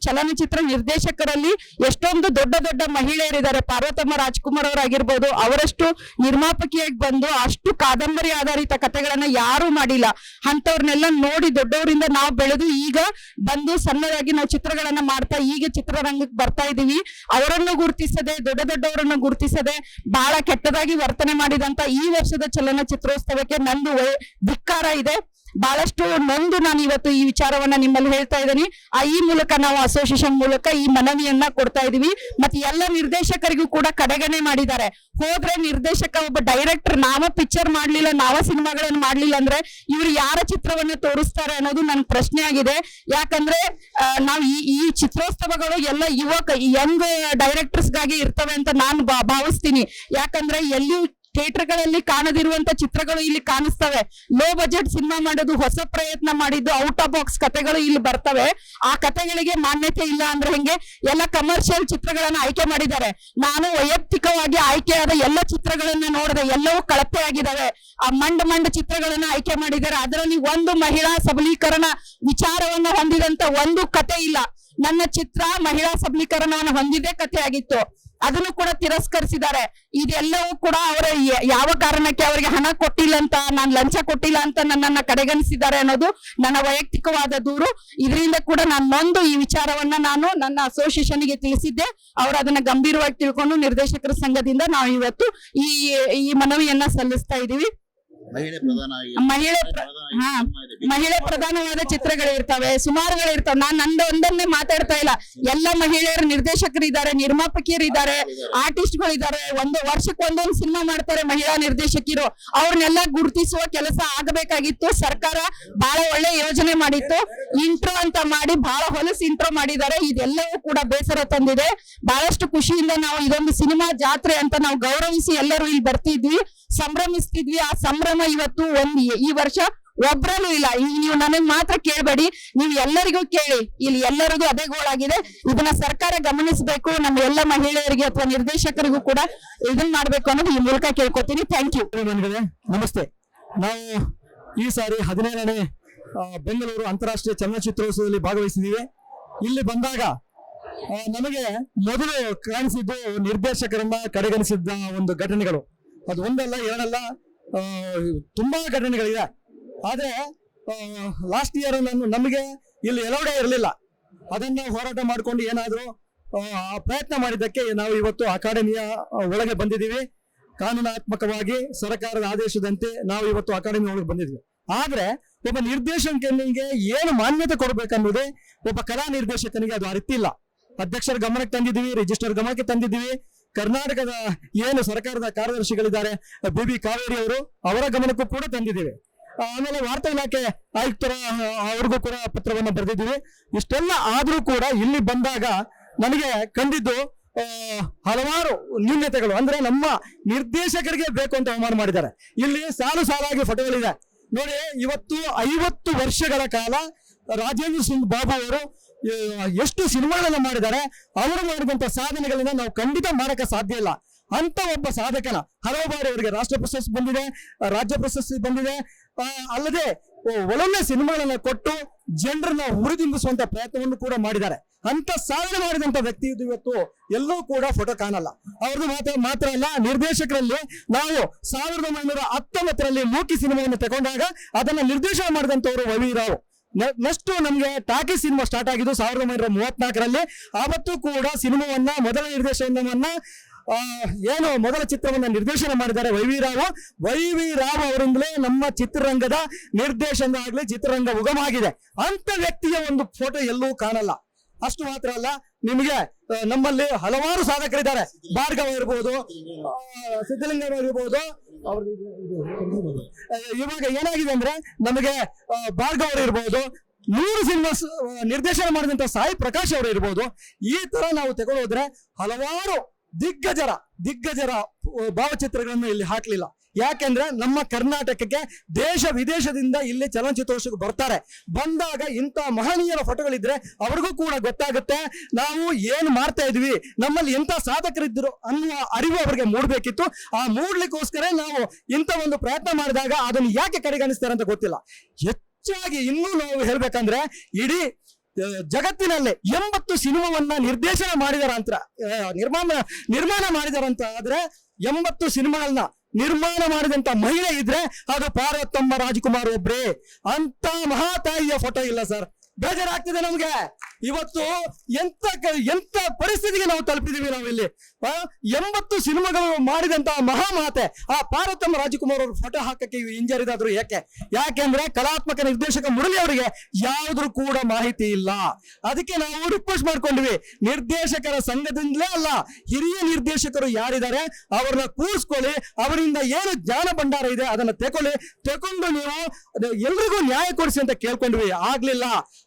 ಚಲನಚಿತ್ರ ನಿರ್ದೇಶಕರಲ್ಲಿ ಎಷ್ಟೊಂದು ದೊಡ್ಡ ದೊಡ್ಡ ಮಹಿಳೆಯರಿದ್ದಾರೆ. ಪಾರ್ವತಮ್ಮ ರಾಜ್ಕುಮಾರ್ ಅವರಾಗಿರ್ಬೋದು, ಅವರಷ್ಟು ನಿರ್ಮಾಪಕಿಯಾಗಿ ಬಂದು ಅಷ್ಟು ಕಾದಂಬರಿ ಆಧಾರಿತ ಕಥೆಗಳನ್ನ ಯಾರು ಮಾಡಿಲ್ಲ. ಅಂತವ್ರನ್ನೆಲ್ಲ ನೋಡಿ ದೊಡ್ಡವರಿಂದ ನಾವು ಬೆಳೆದು ಈಗ ಬಂದು ಸಣ್ಣದಾಗಿ ನಾವು ಚಿತ್ರಗಳನ್ನ ಮಾಡ್ತಾ ಈಗ ಚಿತ್ರರಂಗಕ್ಕೆ ಬರ್ತಾ ಇದೀವಿ. ಅವರನ್ನು ಗುರುತಿಸದೆ, ದೊಡ್ಡ ದೊಡ್ಡವರನ್ನು ಗುರುತಿಸದೆ ಬಹಳ ಕೆಟ್ಟದಾಗಿ ವರ್ತನೆ ಮಾಡಿದಂತ ಈ ವರ್ಷದ ಚಲನಚಿತ್ರೋತ್ಸವಕ್ಕೆ ನಂದು ಧಿಕ್ಕಾರ ಇದೆ. ಬಹಳಷ್ಟು ನೊಂದು ನಾನು ಇವತ್ತು ಈ ವಿಚಾರವನ್ನ ನಿಮ್ಮಲ್ಲಿ ಹೇಳ್ತಾ ಇದ್ದೀನಿ. ಈ ಮೂಲಕ ನಾವು ಅಸೋಸಿಯೇಷನ್ ಮೂಲಕ ಈ ಮನವಿಯನ್ನ ಕೊಡ್ತಾ ಇದೀವಿ. ಮತ್ತೆ ಎಲ್ಲ ನಿರ್ದೇಶಕರಿಗೂ ಕೂಡ ಕಡೆಗಣೆ ಮಾಡಿದ್ದಾರೆ. ಹೋದ್ರೆ ನಿರ್ದೇಶಕ ಒಬ್ಬ ಡೈರೆಕ್ಟರ್ ನಾವ ಪಿಕ್ಚರ್ ಮಾಡ್ಲಿಲ್ಲ, ನಾವ ಸಿನಿಮಾಗಳನ್ನ ಮಾಡ್ಲಿಲ್ಲ ಅಂದ್ರೆ ಇವ್ರು ಯಾರ ಚಿತ್ರವನ್ನ ತೋರಿಸ್ತಾರೆ ಅನ್ನೋದು ನನ್ ಪ್ರಶ್ನೆ ಆಗಿದೆ. ಯಾಕಂದ್ರೆ ನಾವು ಈ ಚಿತ್ರೋತ್ಸವಗಳು ಎಲ್ಲ ಯಂಗ್ ಡೈರೆಕ್ಟರ್ಸ್ ಗಾಗಿ ಇರ್ತವೆ ಅಂತ ನಾನು ಭಾವಿಸ್ತೀನಿ. ಯಾಕಂದ್ರೆ ಎಲ್ಲಿಯೂ ಥಿಯೇಟರ್ಗಳಲ್ಲಿ ಕಾಣದಿರುವಂತ ಚಿತ್ರಗಳು ಇಲ್ಲಿ ಕಾಣಿಸ್ತವೆ. ಲೋ ಬಜೆಟ್ ಸಿನಿಮಾ ಮಾಡೋದು, ಹೊಸ ಪ್ರಯತ್ನ ಮಾಡಿದ್ದು, ಔಟ್ ಆಫ್ ಬಾಕ್ಸ್ ಕಥೆಗಳು ಇಲ್ಲಿ ಬರ್ತವೆ. ಆ ಕಥೆಗಳಿಗೆ ಮಾನ್ಯತೆ ಇಲ್ಲ ಅಂದ್ರೆ ಹೆಂಗೆ? ಎಲ್ಲ ಕಮರ್ಷಿಯಲ್ ಚಿತ್ರಗಳನ್ನ ಆಯ್ಕೆ ಮಾಡಿದ್ದಾರೆ. ನಾನು ವೈಯಕ್ತಿಕವಾಗಿ ಆಯ್ಕೆಯಾದ ಎಲ್ಲ ಚಿತ್ರಗಳನ್ನ ನೋಡಿದೆ, ಎಲ್ಲವೂ ಕಳಪೆ ಆಗಿದ್ದಾವೆ. ಆ ಮಂಡ್ ಚಿತ್ರಗಳನ್ನ ಆಯ್ಕೆ ಮಾಡಿದ್ದಾರೆ. ಅದರಲ್ಲಿ ಒಂದು ಮಹಿಳಾ ಸಬಲೀಕರಣ ವಿಚಾರವನ್ನ ಹೊಂದಿದಂತ ಒಂದು ಕತೆ ಇಲ್ಲ. ನನ್ನ ಚಿತ್ರ ಮಹಿಳಾ ಸಬಲೀಕರಣವನ್ನು ಹೊಂದಿದೆ ಕಥೆ ಆಗಿತ್ತು, ಅದನ್ನು ಕೂಡ ತಿರಸ್ಕರಿಸಿದ್ದಾರೆ. ಇದೆಲ್ಲವೂ ಕೂಡ ಅವರ ಯಾವ ಕಾರಣಕ್ಕೆ ಅವರಿಗೆ ಹಣ ಕೊಟ್ಟಿಲ್ಲ ಅಂತ, ನಾನು ಲಂಚ ಕೊಟ್ಟಿಲ್ಲ ಅಂತ ನನ್ನನ್ನ ಕಡೆಗಣಿಸಿದ್ದಾರೆ ಅನ್ನೋದು ನನ್ನ ವೈಯಕ್ತಿಕವಾದ ದೂರು. ಇದರಿಂದ ಕೂಡ ನಾನು ನೊಂದು ಈ ವಿಚಾರವನ್ನ ನಾನು ನನ್ನ ಅಸೋಸಿಯೇಷನ್ಗೆ ತಿಳಿಸಿದ್ದೆ. ಅವರು ಅದನ್ನ ಗಂಭೀರವಾಗಿ ತಿಳ್ಕೊಂಡು ನಿರ್ದೇಶಕರ ಸಂಘದಿಂದ ನಾವು ಇವತ್ತು ಈ ಮನವಿಯನ್ನ ಸಲ್ಲಿಸ್ತಾ ಇದೀವಿ. ಮಹಿಳೆ ಪ್ರಧಾನವಾದ ಚಿತ್ರಗಳಿರ್ತವೆ, ಸುಮಾರುಗಳಿರ್ತವೆ. ನಾನ್ ಒಂದನ್ನೇ ಮಾತಾಡ್ತಾ ಇಲ್ಲ. ಎಲ್ಲ ಮಹಿಳೆಯರು ನಿರ್ದೇಶಕರಿದ್ದಾರೆ, ನಿರ್ಮಾಪಕಿಯರಿದ್ದಾರೆ, ಆರ್ಟಿಸ್ಟ್ಗಳಿದ್ದಾರೆ. ವರ್ಷಕ್ಕೆ ಒಂದೊಂದು ಸಿನಿಮಾ ಮಾಡ್ತಾರೆ ಮಹಿಳಾ ನಿರ್ದೇಶಕಿಯರು. ಅವ್ರನ್ನೆಲ್ಲ ಗುರುತಿಸುವ ಕೆಲಸ ಆಗಬೇಕಾಗಿತ್ತು. ಸರ್ಕಾರ ಬಹಳ ಒಳ್ಳೆ ಯೋಜನೆ ಮಾಡಿತ್ತು. ಇಂಟ್ರೋ ಅಂತ ಮಾಡಿ ಬಹಳ ಹೊಲಸು ಇಂಟ್ರೋ ಮಾಡಿದ್ದಾರೆ. ಇದೆಲ್ಲವೂ ಕೂಡ ಬೇಸರ ತಂದಿದೆ. ಬಹಳಷ್ಟು ಖುಷಿಯಿಂದ ನಾವು ಇದೊಂದು ಸಿನಿಮಾ ಜಾತ್ರೆ ಅಂತ ನಾವು ಗೌರವಿಸಿ ಎಲ್ಲರೂ ಇಲ್ಲಿ ಬರ್ತಿದ್ವಿ, ಸಂಭ್ರಮಿಸ್ತಿದ್ವಿ. ಆ ಸಂಭ್ರಮ ಇವತ್ತು ಈ ವರ್ಷ ಒಬ್ರಲ್ಲೂ ಇಲ್ಲ. ನೀವು ನನಗ್ ಮಾತ್ರ ಕೇಳಬೇಡಿ, ನೀವು ಎಲ್ಲರಿಗೂ ಕೇಳಿ. ಇಲ್ಲಿ ಎಲ್ಲರಿಗೂ ಅದೇ ಗೋಳಾಗಿದೆ. ಇದನ್ನ ಸರ್ಕಾರ ಗಮನಿಸಬೇಕು. ನಮ್ಮ ಎಲ್ಲ ಮಹಿಳೆಯರಿಗೆ ಅಥವಾ ನಿರ್ದೇಶಕರಿಗೂ ಕೂಡ ಇದನ್ನ ಮಾಡ್ಬೇಕು ಅನ್ನೋದು ಈ ಮೂಲಕ ಕೇಳ್ಕೊತೀನಿ. Thank you. ನಮಸ್ತೆ. ನಾವು ಈ ಸಾರಿ 17ನೇ ಬೆಂಗಳೂರು ಅಂತಾರಾಷ್ಟ್ರೀಯ ಚಲನಚಿತ್ರೋತ್ಸವದಲ್ಲಿ ಭಾಗವಹಿಸಿದ್ದೀವಿ. ಇಲ್ಲಿ ಬಂದಾಗ ನಮಗೆ ಮೊದಲು ಕಾಣಿಸಿದ್ದು ನಿರ್ದೇಶಕರನ್ನ ಕಡೆಗಣಿಸಿದ್ದ ಒಂದು ಘಟನೆಗಳು. ಅದು ಒಂದಲ್ಲ ಎರಡಲ್ಲ, ತುಂಬಾ ಘಟನೆಗಳಿದೆ. ಆದ್ರೆ ಲಾಸ್ಟ್ ಇಯರ್ ನಮಗೆ ಇಲ್ಲಿ ಎಲೌಡೆ ಇರಲಿಲ್ಲ. ಅದನ್ನ ಹೋರಾಟ ಮಾಡ್ಕೊಂಡು ಏನಾದ್ರೂ ಪ್ರಯತ್ನ ಮಾಡಿದ್ದಕ್ಕೆ ನಾವು ಇವತ್ತು ಅಕಾಡೆಮಿಯ ಒಳಗೆ ಬಂದಿದ್ದೀವಿ. ಕಾನೂನಾತ್ಮಕವಾಗಿ ಸರ್ಕಾರದ ಆದೇಶದಂತೆ ನಾವು ಇವತ್ತು ಅಕಾಡೆಮಿ ಒಳಗೆ ಬಂದಿದ್ವಿ. ಆದ್ರೆ ಒಬ್ಬ ನಿರ್ದೇಶಕನಿಗೆ ಏನು ಮಾನ್ಯತೆ ಕೊಡ್ಬೇಕನ್ನೋದೇ ಒಬ್ಬ ಕಲಾ ನಿರ್ದೇಶಕನಿಗೆ ಅದು ಅರಿತಿಲ್ಲ. ಅಧ್ಯಕ್ಷರ ಗಮನಕ್ಕೆ ತಂದಿದ್ದೀವಿ, ರಿಜಿಸ್ಟರ್ ಗಮನಕ್ಕೆ ತಂದಿದ್ದೀವಿ. ಕರ್ನಾಟಕದ ಏನು ಸರ್ಕಾರದ ಕಾರ್ಯದರ್ಶಿಗಳಿದ್ದಾರೆ ಬಿ ಕಾವೇರಿ ಅವರು, ಅವರ ಗಮನಕ್ಕೂ ಕೂಡ ತಂದಿದ್ದೀವಿ. ಆಮೇಲೆ ವಾರ್ತಾ ಇಲಾಖೆ ಆಯುಕ್ತರ ಅವ್ರಿಗೂ ಕೂಡ ಪತ್ರವನ್ನು ಬರೆದಿದ್ದೀವಿ. ಇಷ್ಟೆಲ್ಲ ಆದ್ರೂ ಕೂಡ ಇಲ್ಲಿ ಬಂದಾಗ ನನಗೆ ಕಂಡಿದ್ದು ಹಲವಾರು ನ್ಯೂನ್ಯತೆಗಳು. ಅಂದ್ರೆ ನಮ್ಮ ನಿರ್ದೇಶಕರಿಗೆ ಬೇಕು ಅಂತ ಅವಮಾನ ಮಾಡಿದ್ದಾರೆ. ಇಲ್ಲಿ ಸಾಲಾಗಿ ಫೋಟೋಗಳಿದೆ ನೋಡಿ. ಇವತ್ತು 50 ವರ್ಷಗಳ ಕಾಲ ರಾಜೇಂದ್ರ ಸಿಂಗ್ ಬಾಬು ಅವರು ಎಷ್ಟು ಸಿನಿಮಾಗಳನ್ನ ಮಾಡಿದ್ದಾರೆ. ಅವರು ಮಾಡಿದಂತ ಸಾಧನೆಗಳನ್ನ ನಾವು ಖಂಡಿತ ಮಾಡಕ್ಕೆ ಸಾಧ್ಯ ಇಲ್ಲ. ಅಂತ ಒಬ್ಬ ಸಾಧಕನ ಹಲವು ಬಾರಿ ಅವರಿಗೆ ರಾಷ್ಟ್ರ ಪ್ರಶಸ್ತಿ ಬಂದಿದೆ, ರಾಜ್ಯ ಪ್ರಶಸ್ತಿ ಬಂದಿದೆ. ಅಲ್ಲದೆ ಒಳ್ಳೊಳ್ಳೆ ಸಿನಿಮಾಗಳನ್ನ ಕೊಟ್ಟು ಜನರನ್ನ ಹುರಿದಿಂಬಿಸುವಂತ ಪ್ರಯತ್ನವನ್ನು ಕೂಡ ಮಾಡಿದ್ದಾರೆ. ಅಂತ ಸಾಧನೆ ಮಾಡಿದಂತ ವ್ಯಕ್ತಿ ಇವತ್ತು ಎಲ್ಲೂ ಕೂಡ ಫೋಟೋ ಕಾಣಲ್ಲ. ಅವ್ರದ್ದು ಮಾತ್ರ ಅಲ್ಲ, ನಿರ್ದೇಶಕರಲ್ಲಿ ನಾವು 1919ರಲ್ಲಿ ಮೂಕಿ ಸಿನಿಮಾವನ್ನು ತಗೊಂಡಾಗ ಅದನ್ನ ನಿರ್ದೇಶನ ಮಾಡಿದಂತವರು ವೈ ವಿ ರಾವ್. ನೆಕ್ಸ್ಟ್ ನಮ್ಗೆ ಟಾಕಿ ಸಿನಿಮಾ ಸ್ಟಾರ್ಟ್ ಆಗಿದ್ದು 1934ರಲ್ಲಿ. ಆವತ್ತು ಕೂಡ ಸಿನಿಮಾವನ್ನ ಮೊದಲ ನಿರ್ದೇಶನವನ್ನ ಏನು ಮೊದಲ ಚಿತ್ರವನ್ನ ನಿರ್ದೇಶನ ಮಾಡಿದ್ದಾರೆ ವೈ ವಿ ರಾವ್ ಅವರಿಂದಲೇ ನಮ್ಮ ಚಿತ್ರರಂಗದ ನಿರ್ದೇಶನ ಆಗ್ಲಿ ಚಿತ್ರರಂಗ ಉಗಮ ಆಗಿದೆ. ಅಂತ ವ್ಯಕ್ತಿಯ ಒಂದು ಫೋಟೋ ಎಲ್ಲೂ ಕಾಣಲ್ಲ. ಅಷ್ಟು ಮಾತ್ರ ಅಲ್ಲ, ನಿಮಗೆ ನಮ್ಮಲ್ಲಿ ಹಲವಾರು ಸಾಧಕರಿದ್ದಾರೆ. ಭಾರ್ಗವ ಇರ್ಬೋದು, ಸಿದ್ಧಲಿಂಗ ಇರ್ಬೋದು. ಇವಾಗ ಏನಾಗಿದೆ ಅಂದ್ರೆ ನಮಗೆ ಭಾರ್ಗವ ಇರ್ಬೋದು, 100 ಸಿನಿಮಾ ನಿರ್ದೇಶನ ಮಾಡಿದಂತ ಸಾಯಿ ಪ್ರಕಾಶ್ ಅವರು ಇರ್ಬೋದು. ಈ ತರ ನಾವು ತಗೊಳ್ಳೋದ್ರೆ ಹಲವಾರು ದಿಗ್ಗಜರ ಭಾವಚಿತ್ರಗಳನ್ನು ಇಲ್ಲಿ ಹಾಕ್ಲಿಲ್ಲ. ಯಾಕೆಂದ್ರೆ ನಮ್ಮ ಕರ್ನಾಟಕಕ್ಕೆ ದೇಶ ವಿದೇಶದಿಂದ ಇಲ್ಲಿ ಚಲನಚಿತ್ರೋತ್ಸವಕ್ಕೆ ಬರ್ತಾರೆ. ಬಂದಾಗ ಇಂಥ ಮಹನೀಯರ ಫೋಟೋಗಳಿದ್ರೆ ಅವ್ರಿಗೂ ಕೂಡ ಗೊತ್ತಾಗುತ್ತೆ ನಾವು ಏನು ಮಾಡ್ತಾ ಇದ್ವಿ, ನಮ್ಮಲ್ಲಿ ಎಂತ ಸಾಧಕರಿದ್ರು ಅನ್ನುವ ಅರಿವು ಅವರಿಗೆ ಮೂಡಬೇಕಿತ್ತು. ಆ ಮೂಡ್ಲಿಕ್ಕೋಸ್ಕರ ನಾವು ಇಂಥ ಒಂದು ಪ್ರಯತ್ನ ಮಾಡಿದಾಗ ಅದನ್ನು ಯಾಕೆ ಕಡೆಗಣಿಸ್ತಾರೆ ಅಂತ ಗೊತ್ತಿಲ್ಲ. ಹೆಚ್ಚಾಗಿ ಇನ್ನೂ ನಾವು ಹೇಳ್ಬೇಕಂದ್ರೆ ಇಡೀ ಜಗತ್ತಿನಲ್ಲಿ 80 ಸಿನಿಮಾವನ್ನ ನಿರ್ದೇಶನ ಮಾಡಿದಾರಂತ ನಿರ್ಮಾಣ ಮಾಡಿದಾರಂತ ಆದ್ರೆ 80 ಸಿನಿಮಾಗಳನ್ನ ನಿರ್ಮಾಣ ಮಾಡಿದಂತ ಮಹಿಳೆ ಇದ್ರೆ ಅದು ಪಾರ್ವತಮ್ಮ ರಾಜ್ಕುಮಾರ್ ಒಬ್ರೇ. ಅಂತ ಮಹಾತಾಯಿಯ ಫೋಟೋ ಇಲ್ಲ ಸರ್. ಬೇಜಾರಾಗ್ತಿದೆ ನಮ್ಗೆ. ಇವತ್ತು ಎಂತ ಪರಿಸ್ಥಿತಿಗೆ ನಾವು ತಲುಪಿದೀವಿ. ನಾವಿಲ್ಲಿ 80 ಸಿನಿಮಾಗಳು ಮಾಡಿದಂತ ಮಹಾಮಾತೆ ಆ ಪಾರ್ವತಮ್ಮ ರಾಜ್ಕುಮಾರ್ ಅವ್ರ ಫೋಟೋ ಹಾಕಕ್ಕೆ ಹಿಂಜರಿದಾದ್ರು ಯಾಕೆಂದ್ರೆ ಕಲಾತ್ಮಕ ನಿರ್ದೇಶಕ ಮುರಳಿ ಅವರಿಗೆ ಯಾವ್ದು ಕೂಡ ಮಾಹಿತಿ ಇಲ್ಲ. ಅದಕ್ಕೆ ನಾವು ರಿಕ್ವೆಸ್ಟ್ ಮಾಡ್ಕೊಂಡ್ವಿ, ನಿರ್ದೇಶಕರ ಸಂಘದಿಂದಲೇ ಅಲ್ಲ, ಹಿರಿಯ ನಿರ್ದೇಶಕರು ಯಾರಿದ್ದಾರೆ ಅವ್ರನ್ನ ಕೂರಿಸ್ಕೊಳ್ಳಿ, ಅವರಿಂದ ಏನು ಜ್ಞಾನ ಭಂಡಾರ ಇದೆ ಅದನ್ನ ತಗೊಂಡು ನೀವು ಎಲ್ರಿಗೂ ನ್ಯಾಯ ಕೊಡಿಸಿ ಅಂತ ಕೇಳ್ಕೊಂಡ್ವಿ. ಆಗ್ಲಿಲ್ಲ.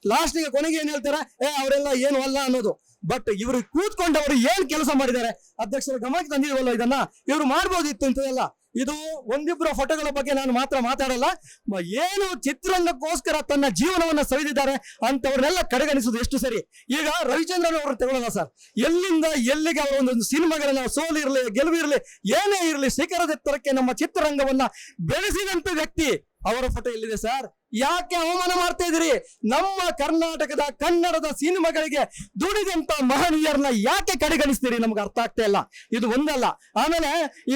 ಲಾಸ್ಟ್ಗೆ ಕೊನೆಗೆ ಏನ್ ಹೇಳ್ತಾರೆ, ಅವರೆಲ್ಲ ಏನು ಅಲ್ಲ ಅನ್ನೋದು. ಬಟ್ ಇವರು ಕೂತ್ಕೊಂಡು ಅವರು ಏನ್ ಕೆಲಸ ಮಾಡಿದ್ದಾರೆ ಅಧ್ಯಕ್ಷರ ಗಮನಕ್ಕೆ ತಂದಿಲ್ವಲ್ಲ, ಇದನ್ನ ಇವರು ಮಾಡ್ಬೋದಿತ್ತು ಇಂಥದೆಲ್ಲ. ಇದು ಒಂದಿಬ್ಬರ ಫೋಟೋಗಳ ಬಗ್ಗೆ ನಾನು ಮಾತ್ರ ಮಾತಾಡಲ್ಲ. ಏನು ಚಿತ್ರರಂಗಕ್ಕೋಸ್ಕರ ತನ್ನ ಜೀವನವನ್ನ ಸವಿದಿದ್ದಾರೆ ಅಂತವ್ರನ್ನೆಲ್ಲ ಕಡೆಗಣಿಸೋದು ಎಷ್ಟು ಸರಿ. ಈಗ ರವಿಚಂದ್ರನ್ ಅವರು ತಗೊಳ್ಳೋಣ ಸರ್, ಎಲ್ಲಿಂದ ಎಲ್ಲಿಗೆ ಅವರ ಒಂದೊಂದು ಸಿನಿಮಾಗಳನ್ನ ಸೋಲಿರ್ಲಿ ಗೆಲುವಿರ್ಲಿ ಏನೇ ಇರಲಿ ಶಿಖರದೆತ್ತರಕ್ಕೆ ನಮ್ಮ ಚಿತ್ರರಂಗವನ್ನ ಬೆಳೆಸಿದಂತ ವ್ಯಕ್ತಿ ಅವರ ಫೋಟೋ ಎಲ್ಲಿದೆ ಸರ್? ಯಾಕೆ ಅವಮಾನ ಮಾಡ್ತಾ ಇದ್ರಿ? ನಮ್ಮ ಕರ್ನಾಟಕದ ಕನ್ನಡದ ಸಿನಿಮಾಗಳಿಗೆ ದುಡಿದಂತ ಮಹನೀಯರನ್ನ ಯಾಕೆ ಕಡೆಗಣಿಸ್ತೀರಿ? ನಮ್ಗೆ ಅರ್ಥ ಆಗ್ತಾ ಇಲ್ಲ. ಇದು ಒಂದಲ್ಲ. ಆಮೇಲೆ ಈ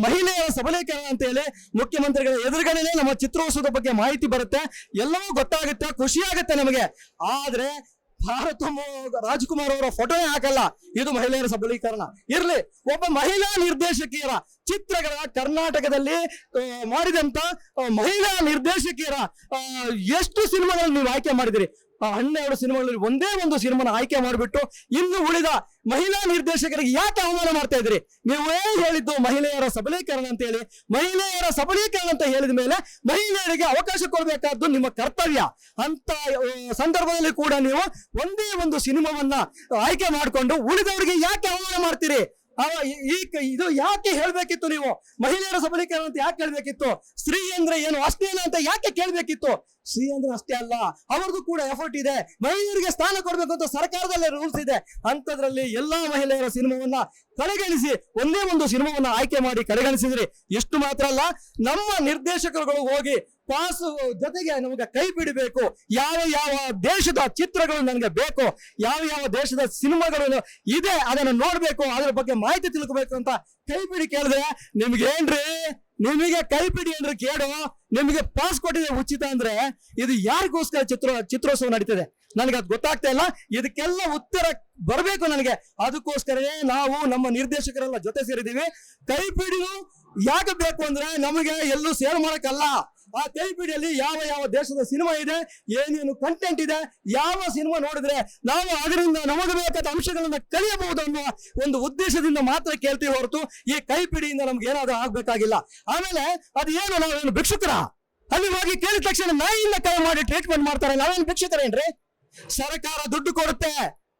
ಮಹಿಳೆಯರ ಸಬಲೀಕರಣ ಅಂತ ಹೇಳಿ ಮುಖ್ಯಮಂತ್ರಿಗಳ ಎದುರುಗಡೆನೆ ನಮ್ಮ ಚಿತ್ರೋತ್ಸವದ ಬಗ್ಗೆ ಮಾಹಿತಿ ಬರುತ್ತೆ, ಎಲ್ಲವೂ ಗೊತ್ತಾಗುತ್ತೆ, ಖುಷಿ ಆಗುತ್ತೆ ನಮಗೆ. ಆದ್ರೆ ಪಾರ್ವತಮ್ಮ ರಾಜ್ಕುಮಾರ್ ಅವರ ಫೋಟೋನೇ ಹಾಕಲ್ಲ. ಇದು ಮಹಿಳೆಯರ ಸಬಲೀಕರಣ ಇರ್ಲಿ. ಒಬ್ಬ ಮಹಿಳಾ ನಿರ್ದೇಶಕಿಯರ ಚಿತ್ರಗಳ ಕರ್ನಾಟಕದಲ್ಲಿ ಮಾಡಿದಂತ ಮಹಿಳಾ ನಿರ್ದೇಶಕಿಯರ ಎಷ್ಟು ಸಿನಿಮಾಗಳನ್ನು ನೀವು ಆಯ್ಕೆ ಮಾಡಿದಿರಿ? 12 ಸಿನಿಮಾಗಳಲ್ಲಿ ಒಂದೇ ಒಂದು ಸಿನಿಮಾನ ಆಯ್ಕೆ ಮಾಡಿಬಿಟ್ಟು ಇನ್ನು ಉಳಿದ ಮಹಿಳಾ ನಿರ್ದೇಶಕರಿಗೆ ಯಾಕೆ ಅವಮಾನ ಮಾಡ್ತಾ ಇದ್ರಿ? ನೀವೇ ಹೇಳಿದ್ದು ಮಹಿಳೆಯರ ಸಬಲೀಕರಣ ಅಂತ ಹೇಳಿ. ಮಹಿಳೆಯರ ಸಬಲೀಕರಣ ಅಂತ ಹೇಳಿದ ಮೇಲೆ ಮಹಿಳೆಯರಿಗೆ ಅವಕಾಶ ಕೊಡಬೇಕಾದ್ದು ನಿಮ್ಮ ಕರ್ತವ್ಯ. ಅಂತ ಸಂದರ್ಭದಲ್ಲಿ ಕೂಡ ನೀವು ಒಂದೇ ಒಂದು ಸಿನಿಮಾವನ್ನ ಆಯ್ಕೆ ಮಾಡಿಕೊಂಡು ಉಳಿದವರಿಗೆ ಯಾಕೆ ಅವಮಾನ ಮಾಡ್ತೀರಿ? ಇದು ಯಾಕೆ ಹೇಳ್ಬೇಕಿತ್ತು? ನೀವು ಮಹಿಳೆಯರ ಸಬಲೀಕರಣ ಅಂತ ಯಾಕೆ ಹೇಳ್ಬೇಕಿತ್ತು? ಸ್ತ್ರೀ ಅಂದ್ರೆ ಏನು ಅಷ್ಟೇನ ಅಂತ ಯಾಕೆ ಕೇಳ್ಬೇಕಿತ್ತು? ಸ್ತ್ರೀ ಅಂದ್ರೆ ಅಷ್ಟೇ ಅಲ್ಲ, ಅವ್ರದ್ದು ಕೂಡ ಎಫರ್ಟ್ ಇದೆ. ಮಹಿಳೆಯರಿಗೆ ಸ್ಥಾನ ಕೊಡ್ಬೇಕು ಅಂತ ಸರ್ಕಾರದಲ್ಲೇ ರೂಲ್ಸ್ ಇದೆ. ಅಂತದ್ರಲ್ಲಿ ಎಲ್ಲಾ ಮಹಿಳೆಯರ ಸಿನಿಮಾವನ್ನ ಕಡೆಗಣಿಸಿ ಒಂದೇ ಒಂದು ಸಿನಿಮಾವನ್ನ ಆಯ್ಕೆ ಮಾಡಿ ಕಡೆಗಣಿಸಿದ್ರಿ. ಇಷ್ಟು ಮಾತ್ರ ಅಲ್ಲ, ನಮ್ಮ ನಿರ್ದೇಶಕರುಗಳು ಹೋಗಿ ಪಾಸ್ ಜೊತೆಗೆ ನಮಗೆ ಕೈ ಬಿಡಬೇಕು, ಯಾವ ದೇಶದ ಚಿತ್ರಗಳು ನನಗೆ ಬೇಕು, ಯಾವ ದೇಶದ ಸಿನಿಮಾಗಳು ಇದೆ ಅದನ್ನ ನೋಡ್ಬೇಕು, ಅದ್ರ ಬಗ್ಗೆ ಮಾಹಿತಿ ತಿಳ್ಕೋಬೇಕು ಅಂತ ಕೈ ಬಿಡಿ ಕೇಳಿದ್ರೆ ನಿಮಗೆ ಕೈ ಬಿಡಿ ಅಂದ್ರೆ ಕೇಳು, ನಿಮಗೆ ಪಾಸ್ ಕೊಟ್ಟಿದೆ ಉಚಿತ ಅಂದ್ರೆ ಇದು ಯಾರಿಗೋಸ್ಕರ ಚಿತ್ರೋತ್ಸವ ನಡೀತದೆ? ನನಗೆ ಅದು ಗೊತ್ತಾಗ್ತಾ ಇಲ್ಲ. ಇದಕ್ಕೆಲ್ಲ ಉತ್ತರ ಬರಬೇಕು ನನಗೆ. ಅದಕ್ಕೋಸ್ಕರನೇ ನಾವು ನಮ್ಮ ನಿರ್ದೇಶಕರೆಲ್ಲ ಜೊತೆ ಸೇರಿದೀವಿ. ಕೈ ಬಿಡಿನು ಯಾಕೆ ಬೇಕು ಅಂದ್ರೆ ನಮಗೆ ಎಲ್ಲೂ ಸೇರ್ ಮಾಡಕ್ಕಲ್ಲ. ಆ ಕೈಪಿಡಿಯಲ್ಲಿ ಯಾವ ದೇಶದ ಸಿನಿಮಾ ಇದೆ, ಏನೇನು ಕಂಟೆಂಟ್ ಇದೆ, ಯಾವ ಸಿನಿಮಾ ನೋಡಿದ್ರೆ ನಾವು ಅದರಿಂದ ನಮಗೆ ಬೇಕಾದ ಅಂಶಗಳನ್ನ ಕಲಿಯಬಹುದು ಅನ್ನೋ ಒಂದು ಉದ್ದೇಶದಿಂದ ಮಾತ್ರ ಕೇಳ್ತೀವಿ ಹೊರತು ಈ ಕೈಪಿಡಿಯಿಂದ ನಮ್ಗೆ ಏನಾದ್ರೂ ಆಗ್ಬೇಕಾಗಿಲ್ಲ. ಆಮೇಲೆ ಅದು ಏನು, ನಾವೇನು ಭಿಕ್ಷುಕರ? ಅಲ್ಲಿ ಹೋಗಿ ಕೇಳಿದ ತಕ್ಷಣ ನಾಯಿಯಿಂದ ಕೈ ಮಾಡಿ ಟ್ರೀಟ್ಮೆಂಟ್ ಮಾಡ್ತಾರೆ. ನಾವೇನು ಭಿಕ್ಷುಕರೇನ್ರಿ? ಸರ್ಕಾರ ದುಡ್ಡು ಕೊಡುತ್ತೆ,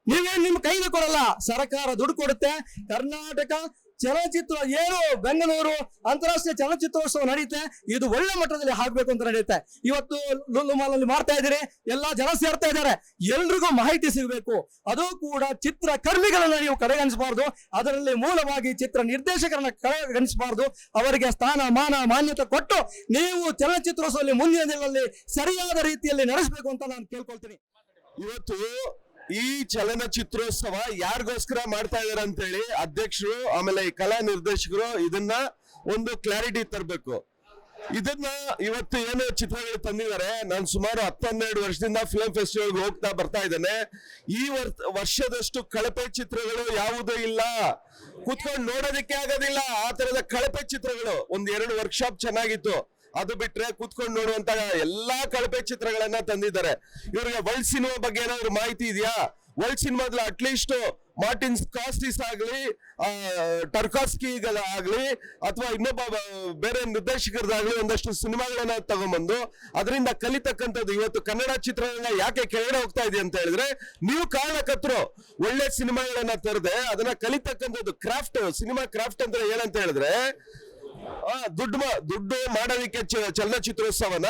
ನೀವೇನ್ ನಿಮ್ಮ ಕೈನ ಕೊಡಲ್ಲ. ಸರ್ಕಾರ ದುಡ್ಡು ಕೊಡುತ್ತೆ. ಕರ್ನಾಟಕ ಚಲನಚಿತ್ರ ಏನು ಬೆಂಗಳೂರು ಅಂತಾರಾಷ್ಟ್ರೀಯ ಚಲನಚಿತ್ರೋತ್ಸವ ನಡೆಯುತ್ತೆ, ಇದು ಒಳ್ಳೆ ಮಟ್ಟದಲ್ಲಿ ಆಗ್ಬೇಕು ಅಂತ ನಡೆಯುತ್ತೆ. ಇವತ್ತು ಲುಲ್ಲು ಮಾಲಲ್ಲಿ ಮಾಡ್ತಾ ಇದ್ದೀರಿ, ಎಲ್ಲಾ ಜನ ಸೇರ್ತಾ ಇದ್ದಾರೆ, ಎಲ್ರಿಗೂ ಮಾಹಿತಿ ಸಿಗಬೇಕು. ಅದು ಕೂಡ ಚಿತ್ರ ಕರ್ಮಿಗಳನ್ನ ನೀವು ಕಡೆಗಣಿಸಬಾರ್ದು, ಅದರಲ್ಲಿ ಮೂಲವಾಗಿ ಚಿತ್ರ ನಿರ್ದೇಶಕರನ್ನ ಕಡೆಗಣಿಸಬಾರ್ದು. ಅವರಿಗೆ ಸ್ಥಾನ ಮಾನ ಮಾನ್ಯತೆ ಕೊಟ್ಟು ನೀವು ಚಲನಚಿತ್ರೋತ್ಸವದಲ್ಲಿ ಮುಂದಿನ ದಿನಗಳಲ್ಲಿ ಸರಿಯಾದ ರೀತಿಯಲ್ಲಿ ನಡೆಸಬೇಕು ಅಂತ ನಾನು ಕೇಳ್ಕೊಳ್ತೀನಿ. ಇವತ್ತು ಈ ಚಲನಚಿತ್ರೋತ್ಸವ ಯಾರಿಗೋಸ್ಕರ ಮಾಡ್ತಾ ಇದಾರೆ ಅಂತ ಹೇಳಿ ಅಧ್ಯಕ್ಷರು ಆಮೇಲೆ ಈ ಕಲಾ ನಿರ್ದೇಶಕರು ಇದನ್ನ ಒಂದು ಕ್ಲಾರಿಟಿ ತರಬೇಕು. ಇದನ್ನ ಇವತ್ತು ಏನು ಚಿತ್ರಗಳು ತಂದಿದ್ದಾರೆ, ನಾನು ಸುಮಾರು 12 ವರ್ಷದಿಂದ ಫಿಲ್ಮ್ ಫೆಸ್ಟಿವಲ್ಗೆ ಹೋಗ್ತಾ ಬರ್ತಾ ಇದ್ದೇನೆ. ಈ ವರ್ಷದಷ್ಟು ಕಳಪೆ ಚಿತ್ರಗಳು ಯಾವುದೂ ಇಲ್ಲ, ಕುತ್ಕೊಂಡು ನೋಡೋದಕ್ಕೆ ಆಗೋದಿಲ್ಲ. ಆ ತರದ ಕಳಪೆ ಚಿತ್ರಗಳು 1-2 ವರ್ಕ್ಶಾಪ್ ಚೆನ್ನಾಗಿತ್ತು, ಅದು ಬಿಟ್ರೆ ಕುತ್ಕೊಂಡು ನೋಡುವಂತ ಎಲ್ಲಾ ಕಳಪೆ ಚಿತ್ರಗಳನ್ನ ತಂದಿದ್ದಾರೆ. ಇವ್ರಿಗೆ ವರ್ಲ್ಡ್ ಸಿನಿಮಾ ಬಗ್ಗೆ ಏನಾದ್ರು ಮಾಹಿತಿ ಇದೆಯಾ? ವರ್ಲ್ಡ್ ಸಿನಿಮಾದಲ್ಲಿ ಅಟ್ಲೀಸ್ಟ್ ಮಾರ್ಟಿನ್ ಸ್ಕಾರ್ಸಿಸ್ ಆಗ್ಲಿ, ಟರ್ಕಾಸ್ಕಿಗಳಾಗ್ಲಿ ಅಥವಾ ಇನ್ನೊಬ್ಬ ಬೇರೆ ನಿರ್ದೇಶಕರದಾಗ್ಲಿ ಒಂದಷ್ಟು ಸಿನಿಮಾಗಳನ್ನ ತಗೊಂಡ್ಬಂದು ಅದರಿಂದ ಕಲಿತಕ್ಕಂಥದ್ದು. ಇವತ್ತು ಕನ್ನಡ ಚಿತ್ರರಂಗ ಯಾಕೆ ಕೆಳಗಡೆ ಹೋಗ್ತಾ ಇದೆ ಅಂತ ಹೇಳಿದ್ರೆ ನೀವು ಕಾರಣಕರ್ತರು. ಒಳ್ಳೆ ಸಿನಿಮಾಗಳನ್ನ ತರದೆ ಅದನ್ನ ಕಲಿತಕ್ಕಂಥದ್ದು ಕ್ರಾಫ್ಟ್, ಸಿನಿಮಾ ಕ್ರಾಫ್ಟ್ ಅಂತ ಏನಂತ ಹೇಳಿದ್ರೆ ದುಡ್ಡು ಮಾಡೋದಕ್ಕೆ ಚಲನಚಿತ್ರೋತ್ಸವನ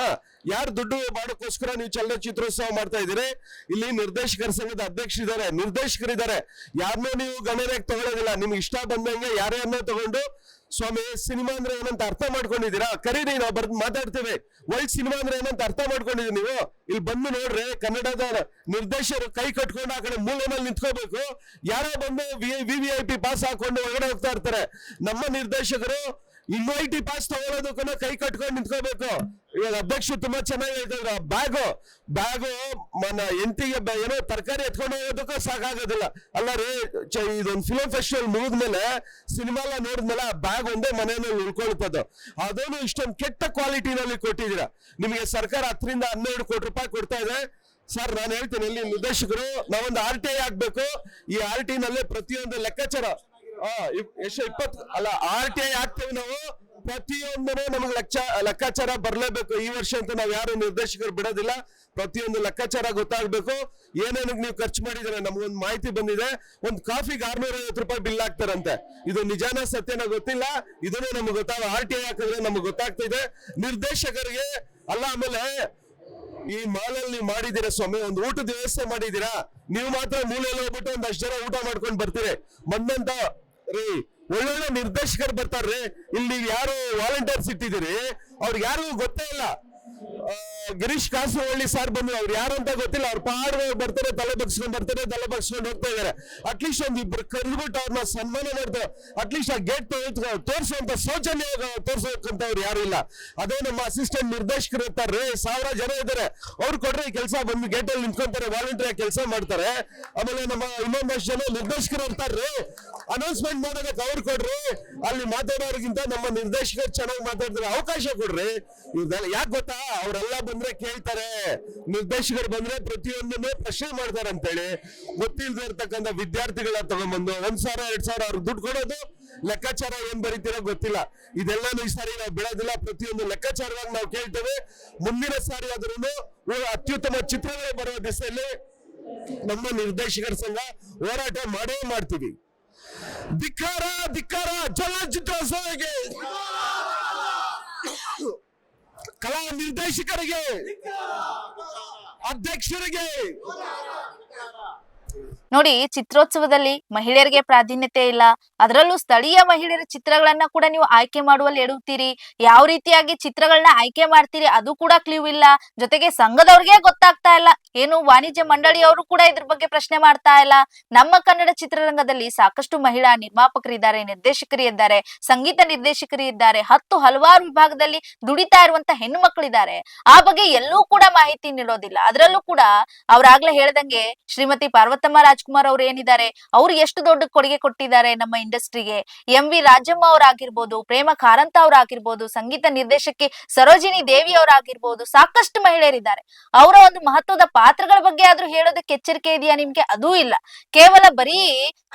ಯಾರು ದುಡ್ಡು ಮಾಡೋಕ್ಕೋಸ್ಕರ ನೀವು ಚಲನಚಿತ್ರೋತ್ಸವ ಮಾಡ್ತಾ ಇದ್ದೀರಿ? ಇಲ್ಲಿ ನಿರ್ದೇಶಕರ ಸಂಘದ ನಿರ್ದೇಶಕರಿದ್ದಾರೆ, ಯಾರನ್ನೂ ನೀವು ಗಣನೆಗೆ ತಗೊಳ್ಳೋದಿಲ್ಲ. ನಿಮ್ಗೆ ಇಷ್ಟ ಬಂದಂಗೆ ಯಾರನ್ನೋ ತಗೊಂಡು ಸ್ವಾಮಿ ಸಿನಿಮಾ ಅಂದ್ರೆ ಏನಂತ ಅರ್ಥ ಮಾಡ್ಕೊಂಡಿದ್ದೀರಾ? ಕರೀರಿ, ನಾವು ಮಾತಾಡ್ತೇವೆ. ವರ್ಲ್ಡ್ ಸಿನಿಮಾ ಅಂದ್ರೆ ಏನಂತ ಅರ್ಥ ಮಾಡ್ಕೊಂಡಿದ್ದೀರಿ ನೀವು? ಇಲ್ಲಿ ಬಂದು ನೋಡ್ರಿ, ಕನ್ನಡದ ನಿರ್ದೇಶಕರು ಕೈ ಕಟ್ಕೊಂಡು ಆ ಕಡೆ ಮೂಲೆನಲ್ಲಿ ನಿಂತ್ಕೋಬೇಕು. ಯಾರೋ ಬಂದು VVIP ಪಾಸ್ ಹಾಕೊಂಡು ಒಳಗಡೆ ಹೋಗ್ತಾ ಇರ್ತಾರೆ. ನಮ್ಮ ನಿರ್ದೇಶಕರು ಇನ್ವೈಟಿ ಪಾಸ್ ತಗೊಳ್ಳೋದಕ್ಕೂ ಕೈ ಕಟ್ಕೊಂಡು ನಿಂತ್ಕೋಬೇಕು. ಇವಾಗ ಅಧ್ಯಕ್ಷರು ತುಂಬಾ ಚೆನ್ನಾಗಿ ಹೇಳ್ತಿದ್ರು, ಬ್ಯಾಗು ನನ್ನ ಎಂಟಿಗೆ ಏನೋ ತರಕಾರಿ ಎತ್ಕೊಂಡು ಹೋಗೋದಕ್ಕೂ ಸಾಕಾಗೋದಿಲ್ಲ ಅಲ್ಲ ರೀ. ಇದೊಂದು ಫಿಲ್ಮ್ ಫೆಸ್ಟಿವಲ್ ಮುಗಿದ್ಮೇಲೆ ಸಿನಿಮಾ ಎಲ್ಲ ನೋಡಿದ್ಮೇಲೆ ಆ ಬ್ಯಾಗ್ ಒಂದೇ ಮನೆಯಲ್ಲಿ ಉಳ್ಕೊಳ್ತದ್ದು. ಅದನ್ನು ಇಷ್ಟೊಂದು ಕೆಟ್ಟ ಕ್ವಾಲಿಟಿನಲ್ಲಿ ಕೊಟ್ಟಿದ್ದೀರಾ. ನಿಮಗೆ ಸರ್ಕಾರ 10 ರಿಂದ 12 ಕೋಟಿ ರೂಪಾಯಿ ಕೊಡ್ತಾ ಇದೆ. ಸರ್ ನಾನು ಹೇಳ್ತೀನಿ, ಇಲ್ಲಿ ನಿರ್ದೇಶಕರು ನಾವೊಂದು RTI ಆಗ್ಬೇಕು. ಈ RTI ನಲ್ಲಿ ಪ್ರತಿಯೊಂದು ಲೆಕ್ಕಾಚಾರ ಎಷ್ಟು 20 ಅಲ್ಲ RTI ಆಗ್ತೇವೆ ನಾವು. ಪ್ರತಿಯೊಂದನೇ ನಮಗೆ ಲೆಕ್ಕಾಚಾರ ಬರ್ಲೇಬೇಕು. ಈ ವರ್ಷ ಅಂತ ನಾವ್ ಯಾರು ನಿರ್ದೇಶಕರು ಬಿಡೋದಿಲ್ಲ. ಪ್ರತಿಯೊಂದು ಲೆಕ್ಕಾಚಾರ ಗೊತ್ತಾಗ್ಬೇಕು. ಏನೇನಕ್ಕೆ ನೀವು ಖರ್ಚು ಮಾಡಿದ್ರೆ ನಮಗೊಂದು ಮಾಹಿತಿ ಬಂದಿದೆ. ಒಂದು ಕಾಫಿಗೆ 650 ರೂಪಾಯಿ ಬಿಲ್ ಹಾಕ್ತಾರಂತೆ. ಇದು ನಿಜಾನ ಸತ್ಯನ ಗೊತ್ತಿಲ್ಲ. ಇದನ್ನೇ ನಮ್ಗೆ RTI ಹಾಕಿದ್ರೆ ನಮ್ಗೆ ಗೊತ್ತಾಗ್ತಿದೆ. ನಿರ್ದೇಶಕರಿಗೆ ಅಲ್ಲ. ಆಮೇಲೆ ಈ ಮಾಲಲ್ಲಿ ನೀವು ಮಾಡಿದ್ದೀರಾ ಸ್ವಾಮಿ, ಒಂದು ಊಟದ ವ್ಯವಸ್ಥೆ ಮಾಡಿದ್ದೀರಾ. ನೀವು ಮಾತ್ರ ಮೂಲೆಯಲ್ಲಿ ಹೋಗ್ಬಿಟ್ಟು ಒಂದಷ್ಟು ಜನ ಊಟ ಮಾಡ್ಕೊಂಡು ಬರ್ತೀರಿ. ಬಂದಂತ ರೀ ಒಳ್ಳೊಳ್ಳೆ ನಿರ್ದೇಶಕರು ಬರ್ತಾರ್ರಿ. ಇಲ್ಲಿ ಯಾರು ವಾಲಂಟಿಯರ್ಸ್ ಇಟ್ಟಿದ್ದೀರಿ, ಅವ್ರಿಗೆ ಯಾರಿಗೂ ಗೊತ್ತೇ ಇಲ್ಲ. ಗಿರೀಶ್ ಕಾಸರವಳ್ಳಿ ಸರ್ ಬಂದ್ರು, ಅವ್ರು ಯಾರು ಅಂತ ಗೊತ್ತಿಲ್ಲ. ಅವ್ರು ಪಾಡ್ವಾಗಿ ಬರ್ತಾರೆ, ತಲೆ ಬಗ್ಸ್ಕೊಂಡು ಹೋಗ್ತಾ ಇದಾರೆ. ಅಟ್ಲೀಸ್ಟ್ ಒಂದ್ ಇಬ್ರು ಕರೆದ್ಬಿಟ್ಟು ಅವ್ರನ್ನ ಸನ್ಮಾನ ಮಾಡ್ತಾರೆ. ಅಟ್ಲೀಸ್ಟ್ ಆ ಗೇಟ್ ತೋರಿಸುವಂತ ಶೌಚಾಲಯ ತೋರ್ಸೋಕಂತವ್ರು ಯಾರು ಇಲ್ಲ. ಅದೇ ನಮ್ಮ ಅಸಿಸ್ಟೆಂಟ್ ನಿರ್ದೇಶಕರು ಇರ್ತಾರೆ, 1000 ಜನ ಇದ್ದಾರೆ. ಅವ್ರು ಕೊಡ್ರೆ ಈ ಕೆಲಸ ಬಂದು ಗೇಟ್ ಅಲ್ಲಿ ನಿಂತ್ಕೊಂತಾರೆ, ವಾಲಂಟಿಯರ್ ಕೆಲಸ ಮಾಡ್ತಾರೆ. ಆಮೇಲೆ ನಮ್ಮ ಇನ್ನೊಂದಷ್ಟು ಜನ ನಿರ್ದೇಶಕರು ಇರ್ತಾರ್ರಿ, ಅನೌನ್ಸ್ಮೆಂಟ್ ಮಾಡೋದಕ್ಕೆ ಅವ್ರು ಕೊಡ್ರಿ. ಅಲ್ಲಿ ಮಾತಾಡೋರ್ಗಿಂತ ನಮ್ಮ ನಿರ್ದೇಶಕರು ಚೆನ್ನಾಗಿ ಮಾತಾಡ್ತಾರೆ, ಅವಕಾಶ ಕೊಡ್ರಿ. ಇವ್ರದೆಲ್ಲ ಯಾಕೆ ಗೊತ್ತಾ, ಅವರೆಲ್ಲ ಬಂದ್ರೆ ಕೇಳ್ತಾರೆ, ನಿರ್ದೇಶಕರು ಬಂದ್ರೆ ಪ್ರತಿಯೊಂದನ್ನು ಪ್ರಶ್ನೆ ಮಾಡ್ತಾರೆ ಅಂತೇಳಿ. ಗೊತ್ತಿಲ್ಲದೆ ಇರ್ತಕ್ಕಂಥ ವಿದ್ಯಾರ್ಥಿಗಳ ತಗೊಂಡ್ಬಂದು 1,000 2,000 ಅವ್ರಿಗೆ ದುಡ್ಡು ಕೊಡೋದು, ಲೆಕ್ಕಾಚಾರ ಏನ್ ಬರೀತಿರೋ ಗೊತ್ತಿಲ್ಲ. ಇದೆಲ್ಲಾನು ಈ ಸಾರಿ ನಾವು ಬಿಡೋದಿಲ್ಲ. ಪ್ರತಿಯೊಂದು ಲೆಕ್ಕಾಚಾರವಾಗಿ ನಾವು ಕೇಳ್ತೇವೆ. ಮುಂದಿನ ಸಾರಿ ಆದ್ರೂ ಅತ್ಯುತ್ತಮ ಚಿತ್ರಗಳೇ ಬರುವ ದಿಸೆಯಲ್ಲಿ ನಮ್ಮ ನಿರ್ದೇಶಕರ ಸಂಘ ಹೋರಾಟ ಮಾಡೇ ಮಾಡ್ತೀವಿ. ಧಿಕ್ಕಾರ ಧಿಕ್ಕಾರ ಚಲನಚಿತ್ರೋತ್ಸವಕ್ಕೆ, ಕಲಾ ನಿರ್ದೇಶಕರಿಗೆ, ಅಧ್ಯಕ್ಷರಿಗೆ. ನೋಡಿ, ಚಿತ್ರೋತ್ಸವದಲ್ಲಿ ಮಹಿಳೆಯರಿಗೆ ಪ್ರಾಧಾನ್ಯತೆ ಇಲ್ಲ. ಅದರಲ್ಲೂ ಸ್ಥಳೀಯ ಮಹಿಳೆಯರ ಚಿತ್ರಗಳನ್ನ ಕೂಡ ನೀವು ಆಯ್ಕೆ ಮಾಡುವಲ್ಲಿ ಎಡುತ್ತೀರಿ. ಯಾವ ರೀತಿಯಾಗಿ ಚಿತ್ರಗಳನ್ನ ಆಯ್ಕೆ ಮಾಡ್ತೀರಿ ಅದು ಕೂಡ ಕ್ಲೂ ಇಲ್ಲ. ಜೊತೆಗೆ ಸಂಘದವ್ರಿಗೆ ಗೊತ್ತಾಗ್ತಾ ಇಲ್ಲ. ಏನು ವಾಣಿಜ್ಯ ಮಂಡಳಿಯವರು ಕೂಡ ಇದ್ರ ಬಗ್ಗೆ ಪ್ರಶ್ನೆ ಮಾಡ್ತಾ ಇಲ್ಲ. ನಮ್ಮ ಕನ್ನಡ ಚಿತ್ರರಂಗದಲ್ಲಿ ಸಾಕಷ್ಟು ಮಹಿಳಾ ನಿರ್ಮಾಪಕರಿದ್ದಾರೆ, ನಿರ್ದೇಶಕರು ಇದ್ದಾರೆ, ಸಂಗೀತ ನಿರ್ದೇಶಕರು ಇದ್ದಾರೆ, ಹಲವಾರು ವಿಭಾಗದಲ್ಲಿ ದುಡಿತಾ ಇರುವಂತ ಹೆಣ್ಣು ಮಕ್ಕಳಿದ್ದಾರೆ. ಆ ಬಗ್ಗೆ ಎಲ್ಲೂ ಕೂಡ ಮಾಹಿತಿ ನೀಡೋದಿಲ್ಲ. ಅದರಲ್ಲೂ ಕೂಡ ಅವ್ರಾಗ್ಲೇ ಹೇಳ್ದಂಗೆ ಶ್ರೀಮತಿ ಪಾರ್ವತಮ್ಮ ರಾಜ್ಕುಮಾರ್ ಅವ್ರು ಏನಿದ್ದಾರೆ, ಅವ್ರು ಎಷ್ಟು ದೊಡ್ಡ ಕೊಡುಗೆ ಕೊಟ್ಟಿದ್ದಾರೆ ನಮ್ಮ ಇಂಡಸ್ಟ್ರಿಗೆ. MV ರಾಜಮ್ಮ ಅವರಾಗಿರ್ಬೋದು, ಪ್ರೇಮ ಕಾರಂತ ಅವರಾಗಿರ್ಬೋದು, ಸಂಗೀತ ನಿರ್ದೇಶಕಿ ಸರೋಜಿನಿ ದೇವಿ ಅವರಾಗಿರ್ಬೋದು, ಸಾಕಷ್ಟು ಮಹಿಳೆಯರಿದ್ದಾರೆ. ಅವರ ಒಂದು ಮಹತ್ವದ ಪಾತ್ರಗಳ ಬಗ್ಗೆ ಆದ್ರೂ ಹೇಳೋದಕ್ಕೆ ಎಚ್ಚರಿಕೆ ಇದೆಯಾ ನಿಮ್ಗೆ? ಅದೂ ಇಲ್ಲ. ಕೇವಲ ಬರೀ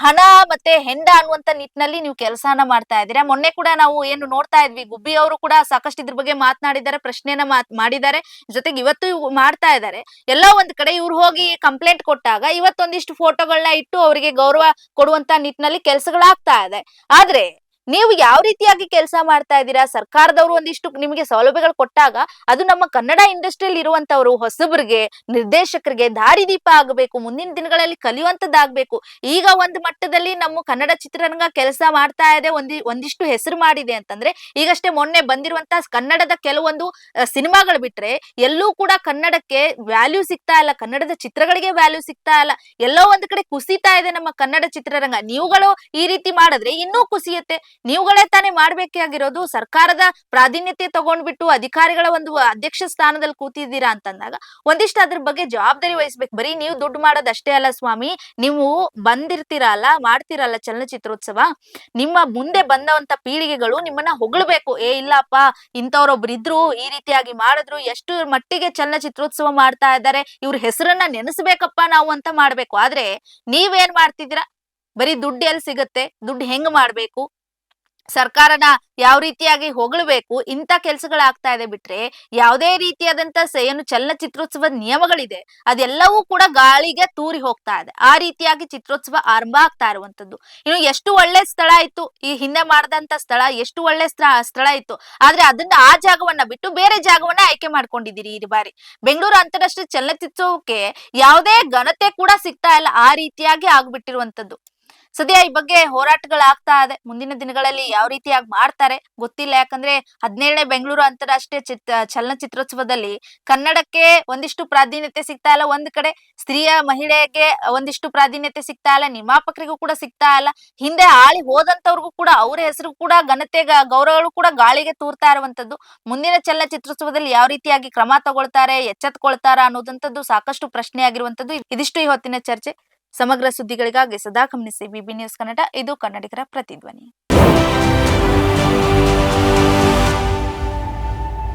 ಹಣ ಮತ್ತೆ ಹೆಂಡ ಅನ್ನುವಂತ ನಿಟ್ಟಿನಲ್ಲಿ ನೀವು ಕೆಲಸನ ಮಾಡ್ತಾ ಇದ್ದೀರಾ. ಮೊನ್ನೆ ಕೂಡ ನಾವು ಏನು ನೋಡ್ತಾ ಇದ್ವಿ, ಗುಬ್ಬಿ ಅವರು ಕೂಡ ಸಾಕಷ್ಟು ಇದ್ರ ಬಗ್ಗೆ ಮಾತನಾಡಿದ್ದಾರೆ, ಪ್ರಶ್ನೆಯನ್ನ ಮಾಡಿದ್ದಾರೆ. ಜೊತೆಗೆ ಇವತ್ತು ಮಾಡ್ತಾ ಇದ್ದಾರೆ. ಎಲ್ಲೋ ಒಂದ್ ಕಡೆ ಇವ್ರು ಹೋಗಿ ಕಂಪ್ಲೇಂಟ್ ಕೊಟ್ಟಾಗ ಇವತ್ತೊಂದಿಷ್ಟು ಫೋಟೋಗಳನ್ನ ಇಟ್ಟು ಅವರಿಗೆ ಗೌರವ ಕೊಡುವಂತ ನಿಟ್ಟಿನಲ್ಲಿ ಕೆಲಸಗಳಾಗ್ತಾ ಇದೆ. ಆದ್ರೆ ನೀವು ಯಾವ ರೀತಿಯಾಗಿ ಕೆಲಸ ಮಾಡ್ತಾ ಇದ್ದೀರಾ? ಸರ್ಕಾರದವರು ಒಂದಿಷ್ಟು ನಿಮಗೆ ಸೌಲಭ್ಯಗಳು ಕೊಟ್ಟಾಗ ಅದು ನಮ್ಮ ಕನ್ನಡ ಇಂಡಸ್ಟ್ರಿಯಲ್ಲಿ ಇರುವಂತವ್ರು ಹೊಸಬರಿಗೆ, ನಿರ್ದೇಶಕರಿಗೆ ದಾರಿದೀಪ ಆಗಬೇಕು, ಮುಂದಿನ ದಿನಗಳಲ್ಲಿ ಕಲಿಯುವಂತದ್ದಾಗಬೇಕು. ಈಗ ಒಂದು ಮಟ್ಟದಲ್ಲಿ ನಮ್ಮ ಕನ್ನಡ ಚಿತ್ರರಂಗ ಕೆಲಸ ಮಾಡ್ತಾ ಇದೆ, ಒಂದಿಷ್ಟು ಹೆಸರು ಮಾಡಿದೆ ಅಂತಂದ್ರೆ ಈಗಷ್ಟೇ ಮೊನ್ನೆ ಬಂದಿರುವಂತ ಕನ್ನಡದ ಕೆಲವೊಂದು ಸಿನಿಮಾಗಳು ಬಿಟ್ರೆ ಎಲ್ಲೂ ಕೂಡ ಕನ್ನಡಕ್ಕೆ ವ್ಯಾಲ್ಯೂ ಸಿಗ್ತಾ ಇಲ್ಲ, ಕನ್ನಡದ ಚಿತ್ರಗಳಿಗೆ ವ್ಯಾಲ್ಯೂ ಸಿಗ್ತಾ ಇಲ್ಲ. ಎಲ್ಲೋ ಒಂದ್ ಕಡೆ ಕುಸಿತಾ ಇದೆ ನಮ್ಮ ಕನ್ನಡ ಚಿತ್ರರಂಗ. ನೀವುಗಳು ಈ ರೀತಿ ಮಾಡಿದ್ರೆ ಇನ್ನೂ ಕುಸಿಯುತ್ತೆ. ನೀವುಗಳೇ ತಾನೇ ಮಾಡ್ಬೇಕಾಗಿರೋದು. ಸರ್ಕಾರದ ಪ್ರಾಧಾನ್ಯತೆ ತಗೊಂಡ್ಬಿಟ್ಟು ಅಧಿಕಾರಿಗಳ ಒಂದು ಅಧ್ಯಕ್ಷ ಸ್ಥಾನದಲ್ಲಿ ಕೂತಿದ್ದೀರಾ ಅಂತಂದಾಗ ಒಂದಿಷ್ಟು ಅದ್ರ ಬಗ್ಗೆ ಜವಾಬ್ದಾರಿ ವಹಿಸ್ಬೇಕು. ಬರೀ ನೀವು ದುಡ್ಡು ಮಾಡೋದಷ್ಟೇ ಅಲ್ಲ ಸ್ವಾಮಿ, ನೀವು ಬಂದಿರ್ತೀರಲ್ಲ, ಮಾಡ್ತಿರಲ್ಲ ಚಲನಚಿತ್ರೋತ್ಸವ, ನಿಮ್ಮ ಮುಂದೆ ಬಂದವಂತ ಪೀಳಿಗೆಗಳು ನಿಮ್ಮನ್ನ ಹೊಗಳ್ಬೇಕು. ಇಲ್ಲಪ್ಪ, ಇಂಥವ್ರೊಬ್ರು ಇದ್ರು, ಈ ರೀತಿಯಾಗಿ ಮಾಡಿದ್ರು, ಎಷ್ಟು ಮಟ್ಟಿಗೆ ಚಲನಚಿತ್ರೋತ್ಸವ ಮಾಡ್ತಾ ಇದ್ದಾರೆ, ಇವ್ರ ಹೆಸರನ್ನ ನೆನೆಸ್ಬೇಕಪ್ಪ ನಾವು ಅಂತ ಮಾಡ್ಬೇಕು. ಆದ್ರೆ ನೀವೇನ್ ಮಾಡ್ತಿದ್ದೀರಾ? ಬರೀ ದುಡ್ಡು ಎಲ್ಲಿ ಸಿಗುತ್ತೆ, ದುಡ್ಡು ಹೆಂಗ್ ಮಾಡ್ಬೇಕು, ಸರ್ಕಾರನ ಯಾವ ರೀತಿಯಾಗಿ ಹೊಗಳಬೇಕು, ಇಂಥ ಕೆಲಸಗಳಾಗ್ತಾ ಇದೆ. ಬಿಟ್ರೆ ಯಾವುದೇ ರೀತಿಯಾದಂತ ಏನು ಚಲನಚಿತ್ರೋತ್ಸವದ ನಿಯಮಗಳಿದೆ ಅದೆಲ್ಲವೂ ಕೂಡ ಗಾಳಿಗೆ ತೂರಿ ಹೋಗ್ತಾ ಇದೆ. ಆ ರೀತಿಯಾಗಿ ಚಿತ್ರೋತ್ಸವ ಆರಂಭ ಆಗ್ತಾ ಇರುವಂತದ್ದು. ಇನ್ನು ಎಷ್ಟು ಒಳ್ಳೆ ಸ್ಥಳ ಇತ್ತು, ಈ ಹಿಂದೆ ಮಾಡದಂತ ಸ್ಥಳ ಎಷ್ಟು ಒಳ್ಳೆ ಸ್ಥಳ ಇತ್ತು. ಆದ್ರೆ ಅದನ್ನ ಆ ಜಾಗವನ್ನ ಬಿಟ್ಟು ಬೇರೆ ಜಾಗವನ್ನ ಆಯ್ಕೆ ಮಾಡ್ಕೊಂಡಿದ್ದೀರಿ. ಈ ಬಾರಿ ಬೆಂಗಳೂರು ಅಂತಾರಾಷ್ಟ್ರೀಯ ಚಲನಚಿತ್ರೋತ್ಸವಕ್ಕೆ ಯಾವುದೇ ಘನತೆ ಕೂಡ ಸಿಗ್ತಾ ಇಲ್ಲ. ಆ ರೀತಿಯಾಗಿ ಆಗ್ಬಿಟ್ಟಿರುವಂತದ್ದು. ಸದ್ಯ ಈ ಬಗ್ಗೆ ಹೋರಾಟಗಳಾಗ್ತಾ ಇದೆ. ಮುಂದಿನ ದಿನಗಳಲ್ಲಿ ಯಾವ ರೀತಿಯಾಗಿ ಮಾಡ್ತಾರೆ ಗೊತ್ತಿಲ್ಲ. ಯಾಕಂದ್ರೆ 17ನೇ ಬೆಂಗಳೂರು ಅಂತಾರಾಷ್ಟ್ರೀಯ ಚಲನಚಿತ್ರೋತ್ಸವದಲ್ಲಿ ಕನ್ನಡಕ್ಕೆ ಒಂದಿಷ್ಟು ಪ್ರಾಧಾನ್ಯತೆ ಸಿಗ್ತಾ ಇಲ್ಲ. ಒಂದ್ ಕಡೆ ಸ್ತ್ರೀಯ ಮಹಿಳೆಗೆ ಒಂದಿಷ್ಟು ಪ್ರಾಧಾನ್ಯತೆ ಸಿಗ್ತಾ ಇಲ್ಲ, ನಿರ್ಮಾಪಕರಿಗೂ ಕೂಡ ಸಿಗ್ತಾ ಇಲ್ಲ. ಹಿಂದೆ ಆಳಿ ಹೋದಂತವ್ರಿಗೂ ಕೂಡ ಅವ್ರ ಹೆಸರು ಕೂಡ ಘನತೆ ಗೌರವಗಳು ಕೂಡ ಗಾಳಿಗೆ ತೂರ್ತಾ ಇರುವಂತದ್ದು. ಮುಂದಿನ ಚಲನಚಿತ್ರೋತ್ಸವದಲ್ಲಿ ಯಾವ ರೀತಿಯಾಗಿ ಕ್ರಮ ತಗೊಳ್ತಾರೆ, ಎಚ್ಚೆತ್ಕೊಳ್ತಾರ ಅನ್ನೋದಂತದ್ದು ಸಾಕಷ್ಟು ಪ್ರಶ್ನೆ ಆಗಿರುವಂತದ್ದು. ಇದಿಷ್ಟು ಈ ಹೊತ್ತಿನ ಚರ್ಚೆ. ಸಮಗ್ರ ಸುದ್ದಿಗಳಿಗಾಗಿ ಸದಾ ಗಮನಿಸಿ ಬಿಬಿ ನ್ಯೂಸ್ ಕನ್ನಡ. ಇದು ಕನ್ನಡಿಗರ ಪ್ರತಿಧ್ವನಿ.